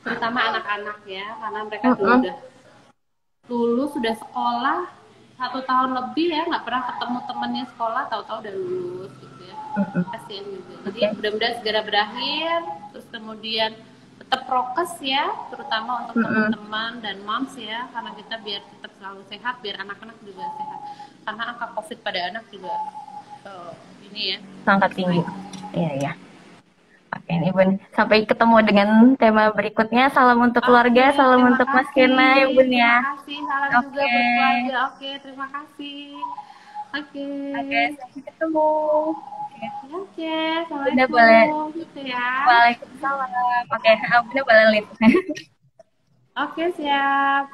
Terutama anak-anak ya, karena mereka udah lulus, sudah sekolah 1 tahun lebih ya, nggak pernah ketemu temennya sekolah, tahu-tahu udah lulus gitu ya. Kasian juga. Jadi mudah-mudahan segera berakhir, terus kemudian tetap prokes ya, terutama untuk teman-teman dan moms ya, karena kita biar tetap selalu sehat, biar anak-anak juga sehat. karena angka COVID pada anak juga ini ya
sangat tinggi. Iya, iya. Oke, nih Bun. Sampai ketemu dengan tema berikutnya. Salam untuk keluarga, salam
terima
untuk Mas
kasih.
Kirna ya Bun ya.
Terima kasih, salam juga
Oke.
buat keluarga. Oke, terima kasih. Oke.
Oke, sampai ketemu. Oke.
Oke,
Bunda boleh.
assalamualaikum gitu ya.
Waalaikumsalam. Oke, Bunda boleh lihat.
Oke, siap.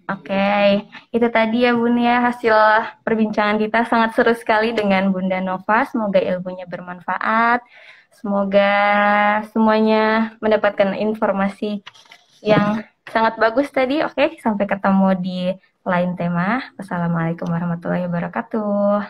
Oke, itu tadi ya Bun ya hasil perbincangan kita sangat seru sekali dengan Bunda Nova. Semoga ilmunya bermanfaat. Semoga semuanya mendapatkan informasi yang sangat bagus tadi. Oke, sampai ketemu di lain tema. Wassalamualaikum warahmatullahi wabarakatuh.